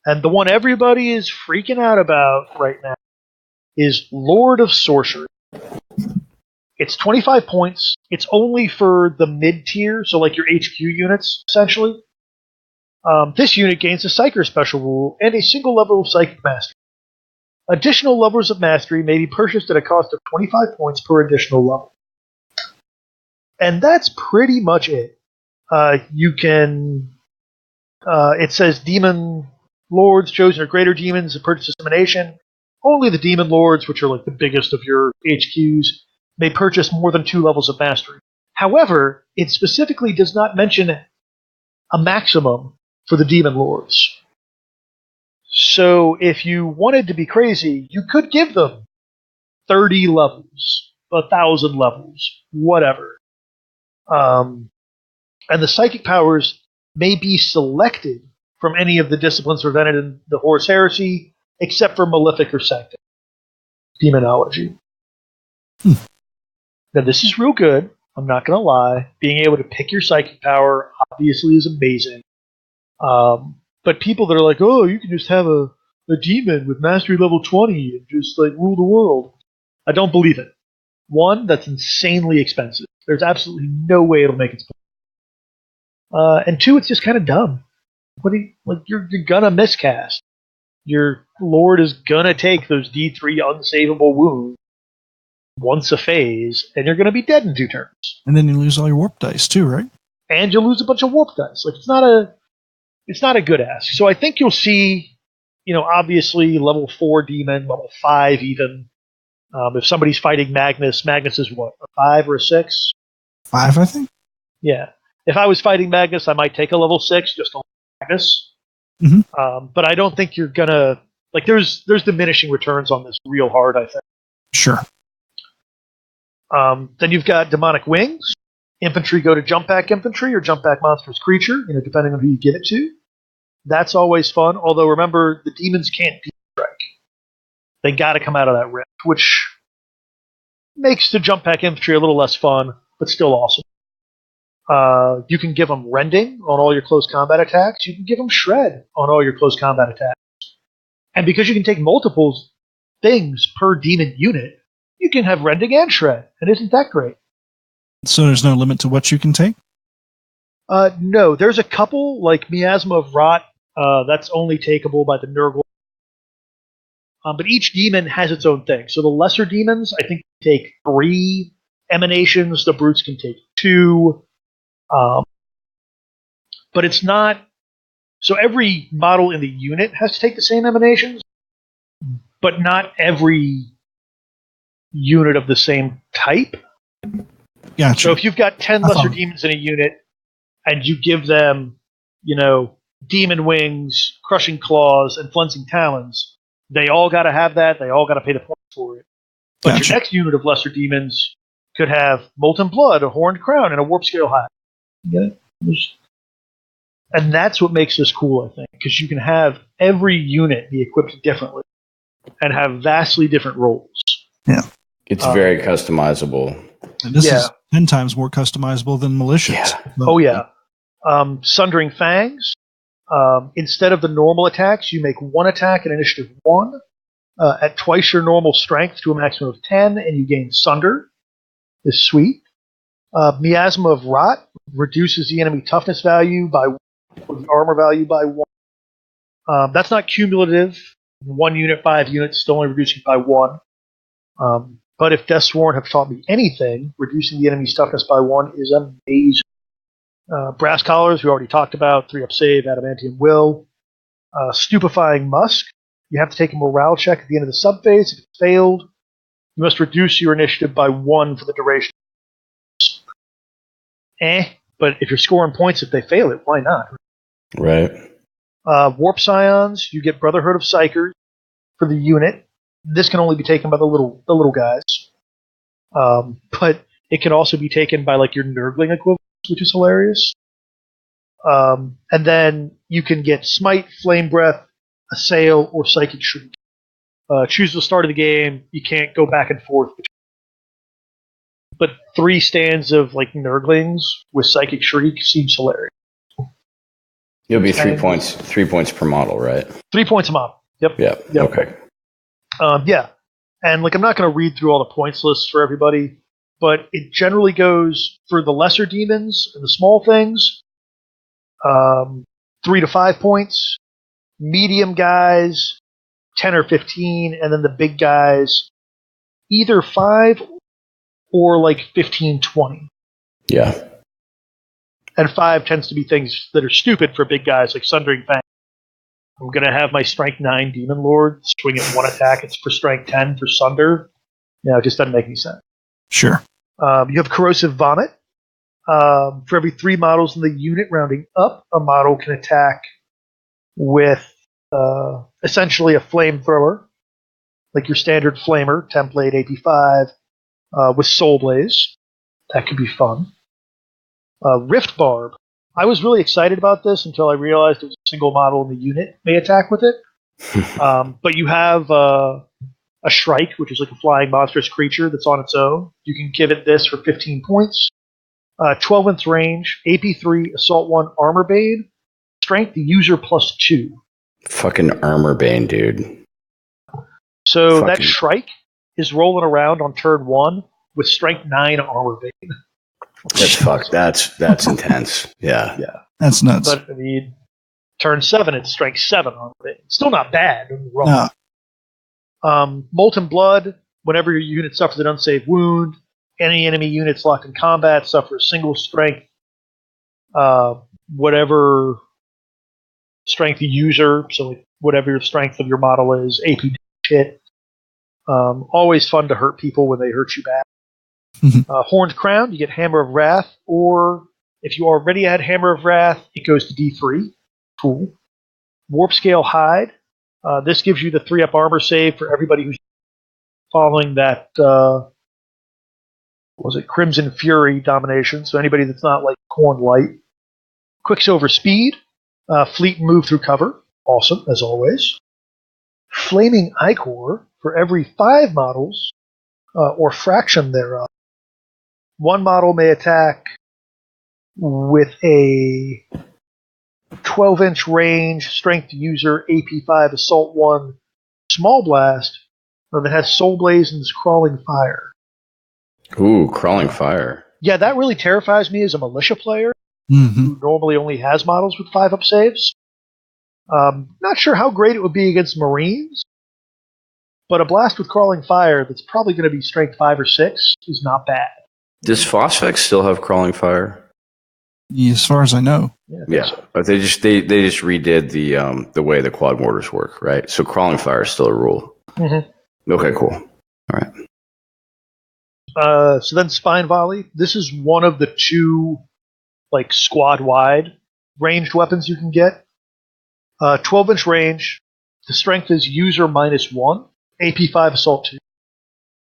and the one everybody is freaking out about right now is Lord of Sorcery. It's 25 points. It's only for the mid tier, so like your HQ units, essentially. This unit gains a Psyker special rule and a single level of Psychic Mastery. Additional levels of Mastery may be purchased at a cost of 25 points per additional level. And that's pretty much it. You can... it says Demon Lords, chosen or greater demons, purchase Emanation. Only the Demon Lords, which are like the biggest of your HQs, may purchase more than 2 levels of Mastery. However, it specifically does not mention a maximum for the Demon Lords. So if you wanted to be crazy, you could give them 30 levels, 1,000 levels, whatever. And the psychic powers may be selected from any of the disciplines presented in the Horus Heresy, except for Malefic or Sanctum. Demonology. Now this is real good, I'm not going to lie. Being able to pick your psychic power obviously is amazing. But people that are like, oh, you can just have a demon with mastery level 20 and just like rule the world. I don't believe it. One, that's insanely expensive. There's absolutely no way it'll make its point. And two, it's just kind of dumb. You're gonna miscast. Your Lord is gonna take those D3 unsavable wounds once a phase, and you're gonna be dead in 2 turns. And then you lose all your warp dice too, right? And you'll lose a bunch of warp dice. Like it's not a good ask. So I think you'll see, obviously level 4 demon, level 5 even. If somebody's fighting Magnus is what, a 5 or a 6? 5, I think. Yeah. If I was fighting Magnus, I might take a level 6 just to Magnus. Mm-hmm. But I don't think you're gonna there's diminishing returns on this real hard, I think. Sure. Then you've got Demonic Wings. Infantry go to Jump Pack Infantry or Jump Pack Monstrous Creature, depending on who you give it to. That's always fun, although remember, the demons can't deep strike. They gotta come out of that rift, which makes the Jump Pack Infantry a little less fun, but still awesome. You can give them Rending on all your close combat attacks. You can give them Shred on all your close combat attacks. And because you can take multiple things per demon unit, you can have Rending and Shred. And isn't that great? So there's no limit to what you can take? No, there's a couple, like Miasma of Rot, that's only takeable by the Nurgle. But each demon has its own thing. So the lesser demons, I think, take 3 emanations. The brutes can take 2. But it's not... So every model in the unit has to take the same emanations, but not every unit of the same type. Gotcha. So if you've got 10 lesser demons in a unit, and you give them, Demon Wings, Crushing Claws, and Flensing Talons, they all got to have that. They all got to pay the points for it. But Gotcha. your next unit of lesser demons could have Molten Blood, a Horned Crown, and a Warp Scale Hat. You get it? And that's what makes this cool, I think, because you can have every unit be equipped differently and have vastly different roles. Yeah. It's very customizable. And this is 10 times more customizable than Malicious. Yeah. Oh, yeah. Sundering Fangs. Instead of the normal attacks, you make 1 attack at initiative 1 at twice your normal strength to a maximum of 10, and you gain Sunder. Is sweet. Miasma of Rot reduces the enemy toughness value by 1, or the armor value by 1. That's not cumulative. 1 unit, 5 units, still only reducing by 1. But if Deathsworn have taught me anything, reducing the enemy's toughness by 1 is amazing. Brass Collars, we already talked about, 3-up save, Adamantium Will. Stupefying Musk, you have to take a morale check at the end of the subphase. If it's failed, you must reduce your initiative by 1 for the duration. But if you're scoring points if they fail it, why not? Right. Warp Scions, you get Brotherhood of Psychers for the unit. This can only be taken by the little guys. But it can also be taken by your Nurgling equivalents, which is hilarious. And then you can get Smite, Flame Breath, Assail, or Psychic Shriek. Choose the start of the game. You can't go back and forth. But 3 stands of like Nurglings with Psychic Shriek seems hilarious. It'll be 3 points. 3 points per model, right? 3 points a model. Yep. Yep. Okay. Yeah. And like I'm not going to read through all the points lists for everybody, but it generally goes for the lesser demons and the small things, 3 to 5 points. Medium guys, 10 or 15, and then the big guys, either 5 or like 15, 20. Yeah. And 5 tends to be things that are stupid for big guys, like Sundering Fang. I'm going to have my Strength 9 Demon Lord swing at 1 attack. It's for Strength 10 for Sunder. It just doesn't make any sense. Sure. You have Corrosive Vomit. For every 3 models in the unit rounding up, a model can attack with essentially a flamethrower, like your standard flamer, template AP5, with Soul Blaze. That could be fun. Rift Barb. I was really excited about this until I realized it was a single model in the unit may attack with it. But you have a Shrike, which is like a flying monstrous creature that's on its own. You can give it this for 15 points. 12-inch range, AP3, Assault 1, Armor Bane, Strength, the user +2. Fucking Armor Bane, dude. So that Shrike is rolling around on turn 1 with Strength 9 Armor Bane. That's intense. Yeah. Yeah. That's nuts. But, I mean, turn 7, it's Strength 7 Armor Bane. Still not bad. Don't get me wrong. No. Molten Blood, whenever your unit suffers an unsaved wound, any enemy units locked in combat suffer a single strength, whatever strength the user, so like whatever your strength of your model is, AP hit. Always fun to hurt people when they hurt you back. Horned Crown, you get Hammer of Wrath, or if you already had Hammer of Wrath, it goes to D3. Cool. Warp Scale Hide. This gives you the 3-up armor save for everybody who's following that, Crimson Fury domination, so anybody that's not like Corn Light. Quicksilver Speed. Fleet move through cover. Awesome, as always. Flaming Ichor. For every 5 models, or fraction thereof, 1 model may attack with a 12-inch range, Strength user, AP5, Assault 1, Small Blast, that has Soul Blaze and Crawling Fire. Ooh, Crawling Fire. Yeah, that really terrifies me as a militia player who normally only has models with 5-up saves. Not sure how great it would be against Marines, but a blast with Crawling Fire that's probably going to be Strength 5 or 6 is not bad. Does Phosphex still have Crawling Fire? Yeah, as far as I know. Yeah. But they just redid the way the quad mortars work, right? So Crawling Fire is still a rule. Mm-hmm. Okay, cool. All right. So then Spine Volley. This is one of the 2 like squad-wide ranged weapons you can get. 12-inch range. The strength is user -1. AP5 Assault 2.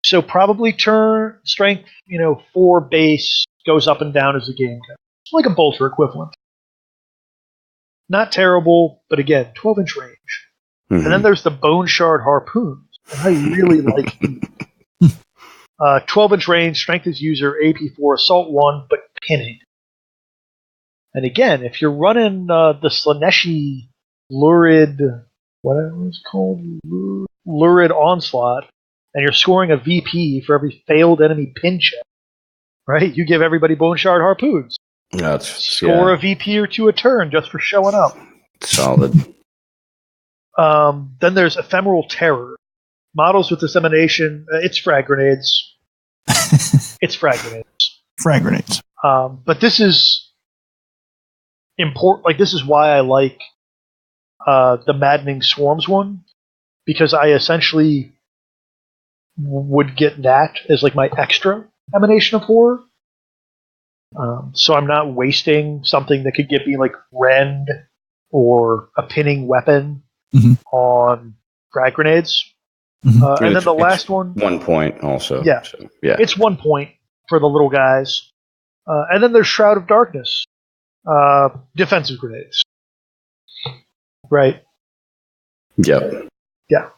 So probably turn strength, 4 base, goes up and down as the game goes. It's like a bolter equivalent. Not terrible, but again, 12-inch range. Mm-hmm. And then there's the Bone Shard Harpoons. And I really like these. 12-inch range, strength is user, AP4, Assault 1, but pinning. And again, if you're running the Slaneshi Lurid, whatever it's called, Lurid Onslaught, and you're scoring a VP for every failed enemy pin check, right? You give everybody Bone Shard Harpoons. Score a VP or 2 a turn just for showing up. Solid. Then there's Ephemeral Terror. Models with this emanation, it's frag grenades. It's frag grenades. Frag grenades. But this is important. Like, this is why I like the Maddening Swarms one, because I essentially would get that as like my extra emanation of horror. So I'm not wasting something that could get me like rend or a pinning weapon on frag grenades. And then the last one, 1 point also. Yeah, it's 1 point for the little guys. And then there's Shroud of Darkness. Defensive grenades. Right. Yep. Yeah.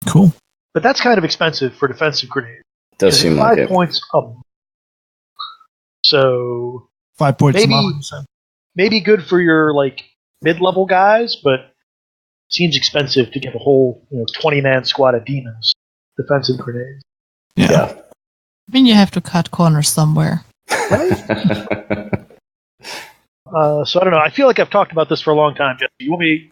Cool. But that's kind of expensive for defensive grenades. Does seem like 5 it. points up. So 5 points. Maybe good for your like mid-level guys, but seems expensive to get a whole 20-man squad of demons. Defensive grenades. Yeah. I mean, you have to cut corners somewhere. Right? So I don't know. I feel like I've talked about this for a long time, Jeff. You want me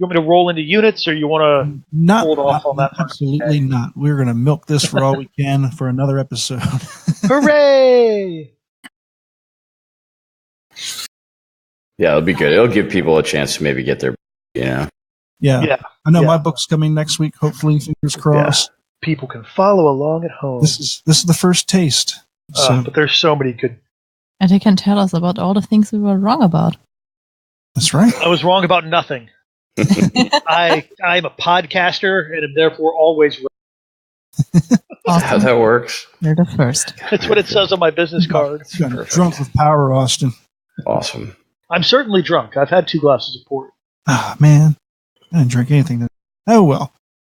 to roll into units, or you want to hold off on that? Absolutely not. We're going to milk this for all we can for another episode. Hooray! Yeah, it'll be good. It'll give people a chance to maybe get their, Yeah. Yeah. I know my book's coming next week. Hopefully, fingers crossed. People can follow along at home. This is the first taste. But there's so many good. And they can tell us about all the things we were wrong about. That's right. I was wrong about nothing. I'm a podcaster and am therefore always right. Awesome. how that works. You're the first. That's what it says on my business card. Drunk with power, Austin. Awesome. I'm certainly drunk. I've had 2 glasses of port. Ah, man. I didn't drink anything. Oh, well.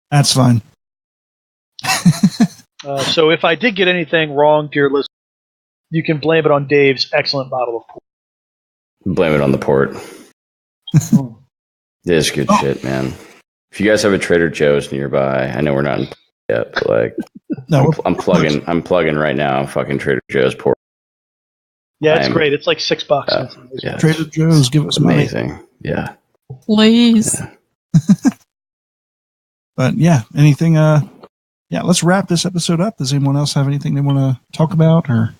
That's fine. So if I did get anything wrong, dear listener, you can blame it on Dave's excellent bottle of port. Blame it on the port. It is good shit, man. If you guys have a Trader Joe's nearby, I know we're not in yet, but like, No, I'm plugging right now. Fucking Trader Joe's port. Yeah, it's great. It's like $6. Yeah, Trader Joe's, give us money. amazing. Yeah. Please. Yeah. But yeah, anything? Let's wrap this episode up. Does anyone else have anything they want to talk about? Or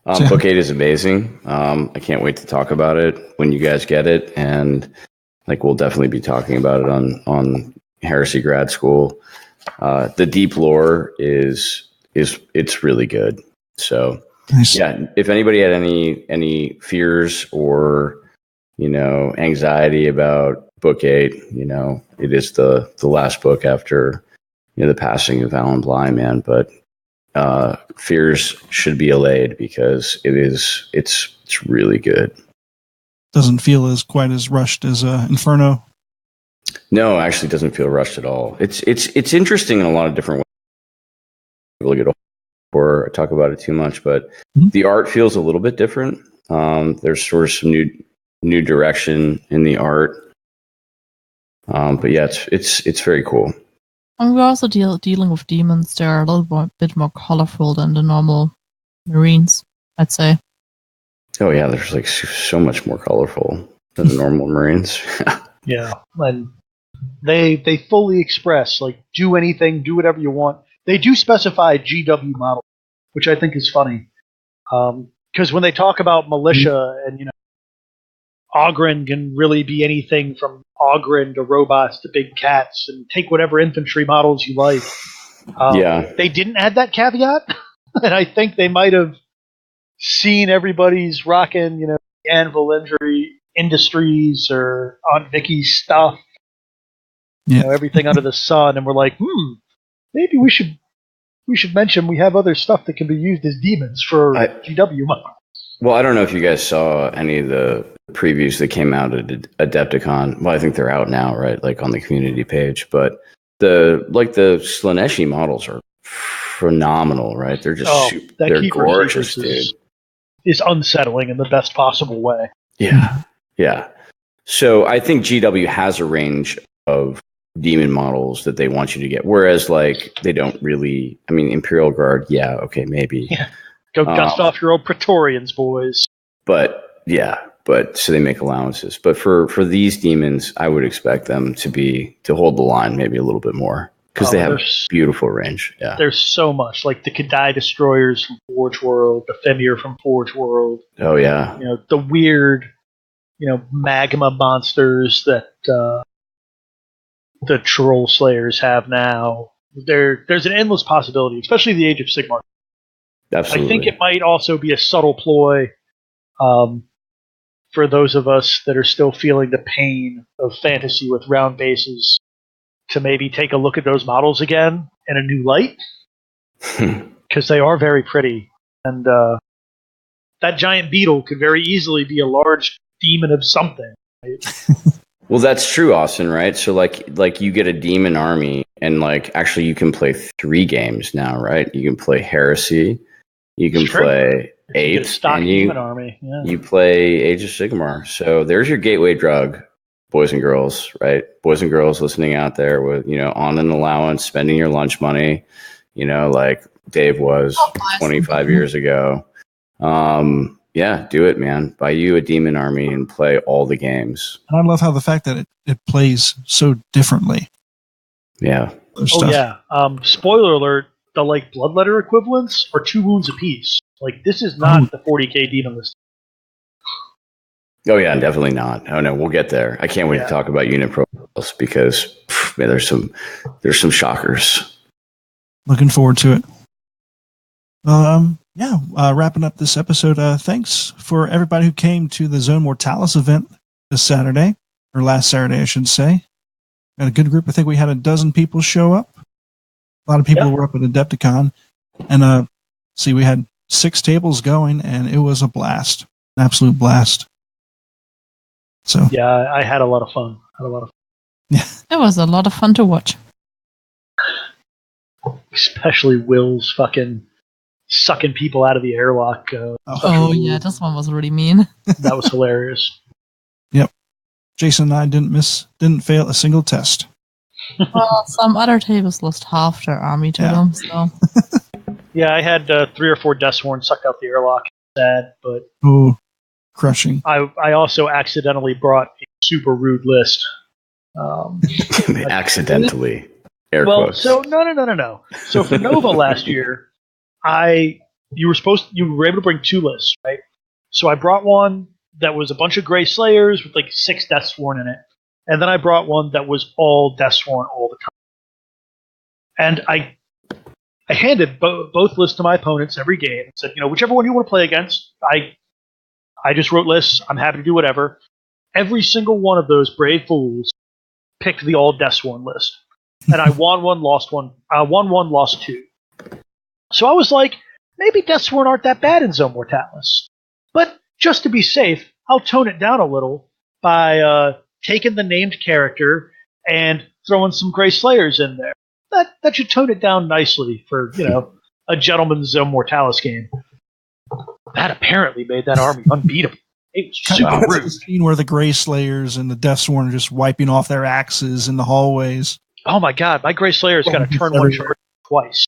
Book 8 is amazing. I can't wait to talk about it when you guys get it, and like we'll definitely be talking about it on Heresy Grad School. The deep lore is it's really good. So nice. yeah, if anybody had any fears or anxiety about Book 8, it is the last book after the passing of Alan Bly, man. But fears should be allayed because it's really good. Doesn't feel quite as rushed as Inferno. No, actually, doesn't feel rushed at all. It's interesting in a lot of different ways. Look at or talk about it too much, but the art feels a little bit different. There's sort of some new direction in the art. But yeah, it's very cool. And we're also dealing with demons. They're a little bit more colorful than the normal Marines, I'd say. Oh yeah, there's like so much more colorful than the normal Marines. Yeah, and they fully express like do anything, do whatever you want. They do specify GW model, which I think is funny, because when they talk about militia and Oghren can really be anything from Oghren to robots to big cats, and take whatever infantry models you like. Yeah, they didn't add that caveat, and I think they might have seen everybody's rocking, Anvil Industries or Aunt Vicky's stuff, everything under the sun, and we're like, maybe we should mention we have other stuff that can be used as demons for GW models. Well, I don't know if you guys saw any of the previews that came out at Adepticon. Well, I think they're out now, right? Like on the community page. But the Slaaneshi models are phenomenal, right? They're just they're gorgeous, dude. Is unsettling in the best possible way. Yeah, yeah. So I think GW has a range of demon models that they want you to get, whereas like they don't really. I mean, Imperial Guard, yeah, okay, maybe. Yeah. Go dust off your old Praetorians, boys. But so they make allowances. But for these demons, I would expect them to hold the line maybe a little bit more because they have beautiful range. Yeah, there's so much like the Kadai destroyers from Forge World, the Femir from Forge World. Oh yeah, the weird, magma monsters that the Troll Slayers have now. There's an endless possibility, especially the Age of Sigmar. Absolutely. I think it might also be a subtle ploy for those of us that are still feeling the pain of fantasy with round bases to maybe take a look at those models again in a new light, because they are very pretty. And that giant beetle could very easily be a large demon of something. Right? Well, that's true, Austin, right? So like you get a demon army, and like actually you can play 3 games now, right? You can play Heresy, you can play 8, and demon army. Yeah. you play Age of Sigmar. So there's your gateway drug, boys and girls, right? Boys and girls listening out there with, on an allowance, spending your lunch money, like Dave was 25 years ago. Yeah, do it, man. Buy you a demon army and play all the games. And I love how the fact that it plays so differently. Yeah. Yeah. Spoiler alert, the bloodletter equivalents are 2 wounds apiece. This is not the 40k demon list. Oh yeah, definitely not. Oh no, we'll get there. I can't wait to talk about unit profiles because man, there's some shockers. Looking forward to it. Wrapping up this episode. Thanks for everybody who came to the Zone Mortalis event this Saturday, or last Saturday, I should say. Got a good group. I think we had 12 people show up. A lot of people were up at Adepticon, and we had 6 tables going, and it was a blast, an absolute blast. So yeah, I had a lot of fun. Yeah, it was a lot of fun to watch. Especially Will's fucking sucking people out of the airlock. Yeah, this one was really mean. That was hilarious. Yep. Jason and I didn't fail a single test. Well, some other tables lost half their army to them, so. Yeah, I had 3 or 4 Deathsworn sucked out the airlock. Sad, but ooh, crushing. I also accidentally brought a super rude list. Accidentally. Air well, quotes. so no. So for Nova last year, you were able to bring 2 lists, right? So I brought one that was a bunch of Grey Slayers with 6 Deathsworn in it, and then I brought one that was all Deathsworn all the time. And I handed both lists to my opponents every game and said, whichever one you want to play against, I just wrote lists. I'm happy to do whatever. Every single one of those brave fools picked the all Deathsworn list. And I won 1, lost 1. I won 1, lost 2. So I was like, maybe Deathsworn aren't that bad in Zone Mortalis. But just to be safe, I'll tone it down a little by taking the named character and throwing some Grey Slayers in there. That should tone it down nicely for, a gentleman's Zone Mortalis game. That apparently made that army unbeatable. It was super rude. The scene where the Grey Slayers and the Deathsworn are just wiping off their axes in the hallways. Oh my god, my Grey Slayer's got to turn 1 charge twice.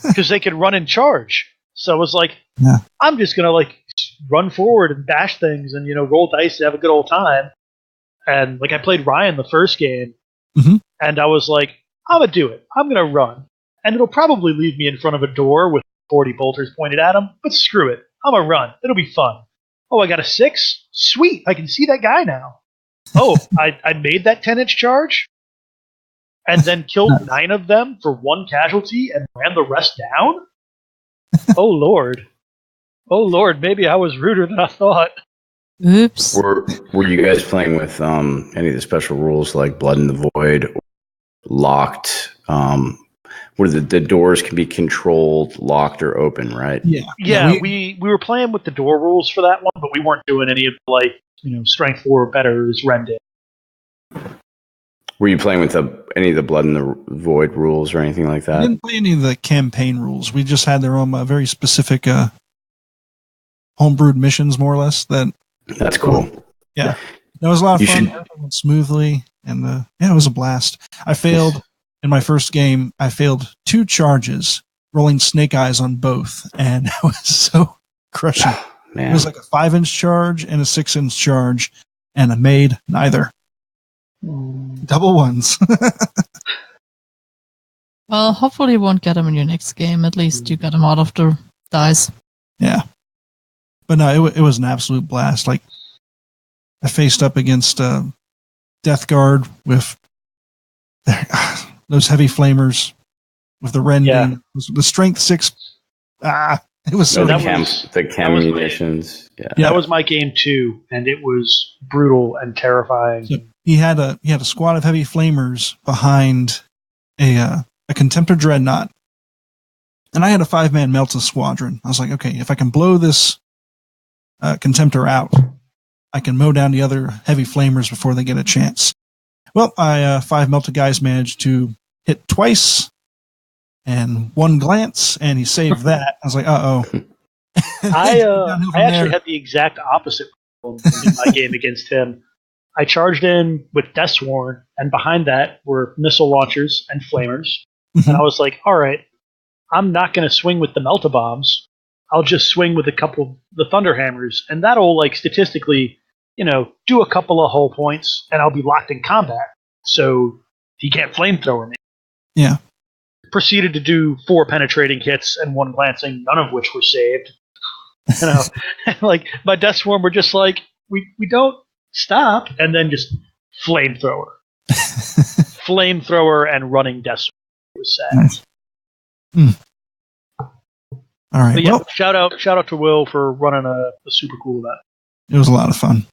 Because they could run in charge. So I was like, I'm just going to run forward and bash things and, roll dice and have a good old time. And I played Ryan the first game, and I was like, I'm going to do it. I'm going to run. And it'll probably leave me in front of a door with 40 bolters pointed at him, but screw it. I'm going to run. It'll be fun. Oh, I got a 6? Sweet. I can see that guy now. Oh, I made that 10-inch charge? And then killed 9 of them for 1 casualty and ran the rest down? Oh, Lord. Oh, Lord, maybe I was ruder than I thought. Oops. Were you guys playing with any of the special rules like Blood in the Void, or locked, where the doors can be controlled, locked, or open, right? Yeah, we were playing with the door rules for that one, but we weren't doing any of the, strength 4 or better is Rended. Were you playing with any of the Blood in the Void rules or anything like that? We didn't play any of the campaign rules. We just had their own very specific homebrewed missions, more or less. That's cool. Yeah. It was a lot of fun. Everything went smoothly, and it was a blast. I failed in my first game. I failed 2 charges, rolling snake eyes on both, and that was so crushing. Man. It was like a 5-inch charge and a 6-inch charge, and I made neither. Double ones. Well, hopefully you won't get them in your next game. At least you got them out of the dice. Yeah. But no, it was an absolute blast. I faced up against Death Guard with those heavy flamers with the rending. Yeah. The strength 6. It was so the munitions. Yeah. That was my game too, and it was brutal and terrifying. So he had a squad of heavy flamers behind a Contemptor Dreadnought, And I had a 5-man Melta squadron. I was like, okay, if I can blow this Contemptor out, I can mow down the other heavy flamers before they get a chance. Well, 5 Melta guys managed to hit twice and 1 glance, and he saved that. I was like, uh-oh. I actually had the exact opposite problem in my game against him. I charged in with Deathsworn, and behind that were missile launchers and flamers. And I was like, all right, I'm not going to swing with the Melta bombs. I'll just swing with a couple of the Thunderhammers, and that'll, like, statistically, do a couple of hull points, and I'll be locked in combat. So he can't flamethrower me. Yeah. Proceeded to do 4 penetrating hits and 1 glancing, none of which were saved. Like, my Death Swarm were just like, we don't stop, and then just flamethrower. Flamethrower and running Death Swarm. It was sad. Nice. All right. But yeah, well, shout out to Will for running a super cool event. It was a lot of fun.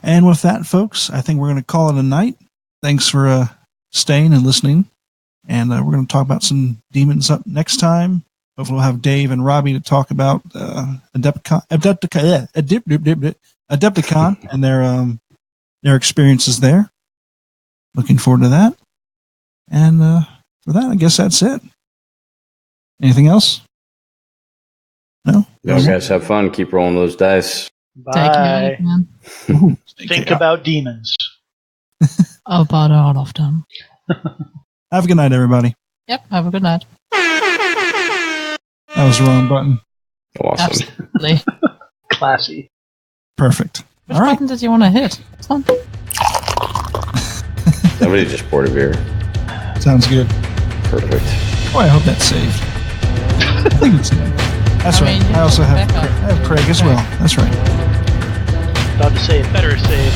And with that, folks, I think we're going to call it a night. Thanks for staying and listening. And we're going to talk about some demons up next time. Hopefully we'll have Dave and Robbie to talk about Adepticon and their experiences there. Looking forward to that. And for that, I guess that's it. Anything else? No? Y'all guys have fun. Keep rolling those dice. Bye. Man. Think about demons. About all of them. Have a good night, everybody. Yep, have a good night. That was the wrong button. Awesome. Absolutely. Classy. Perfect. Which All right. button did you want to hit? Somebody just poured a beer. Sounds good. Perfect. Boy, I hope that's saved. I think it's saved. That's right. I also have Craig as well. That's right. About to say it better save.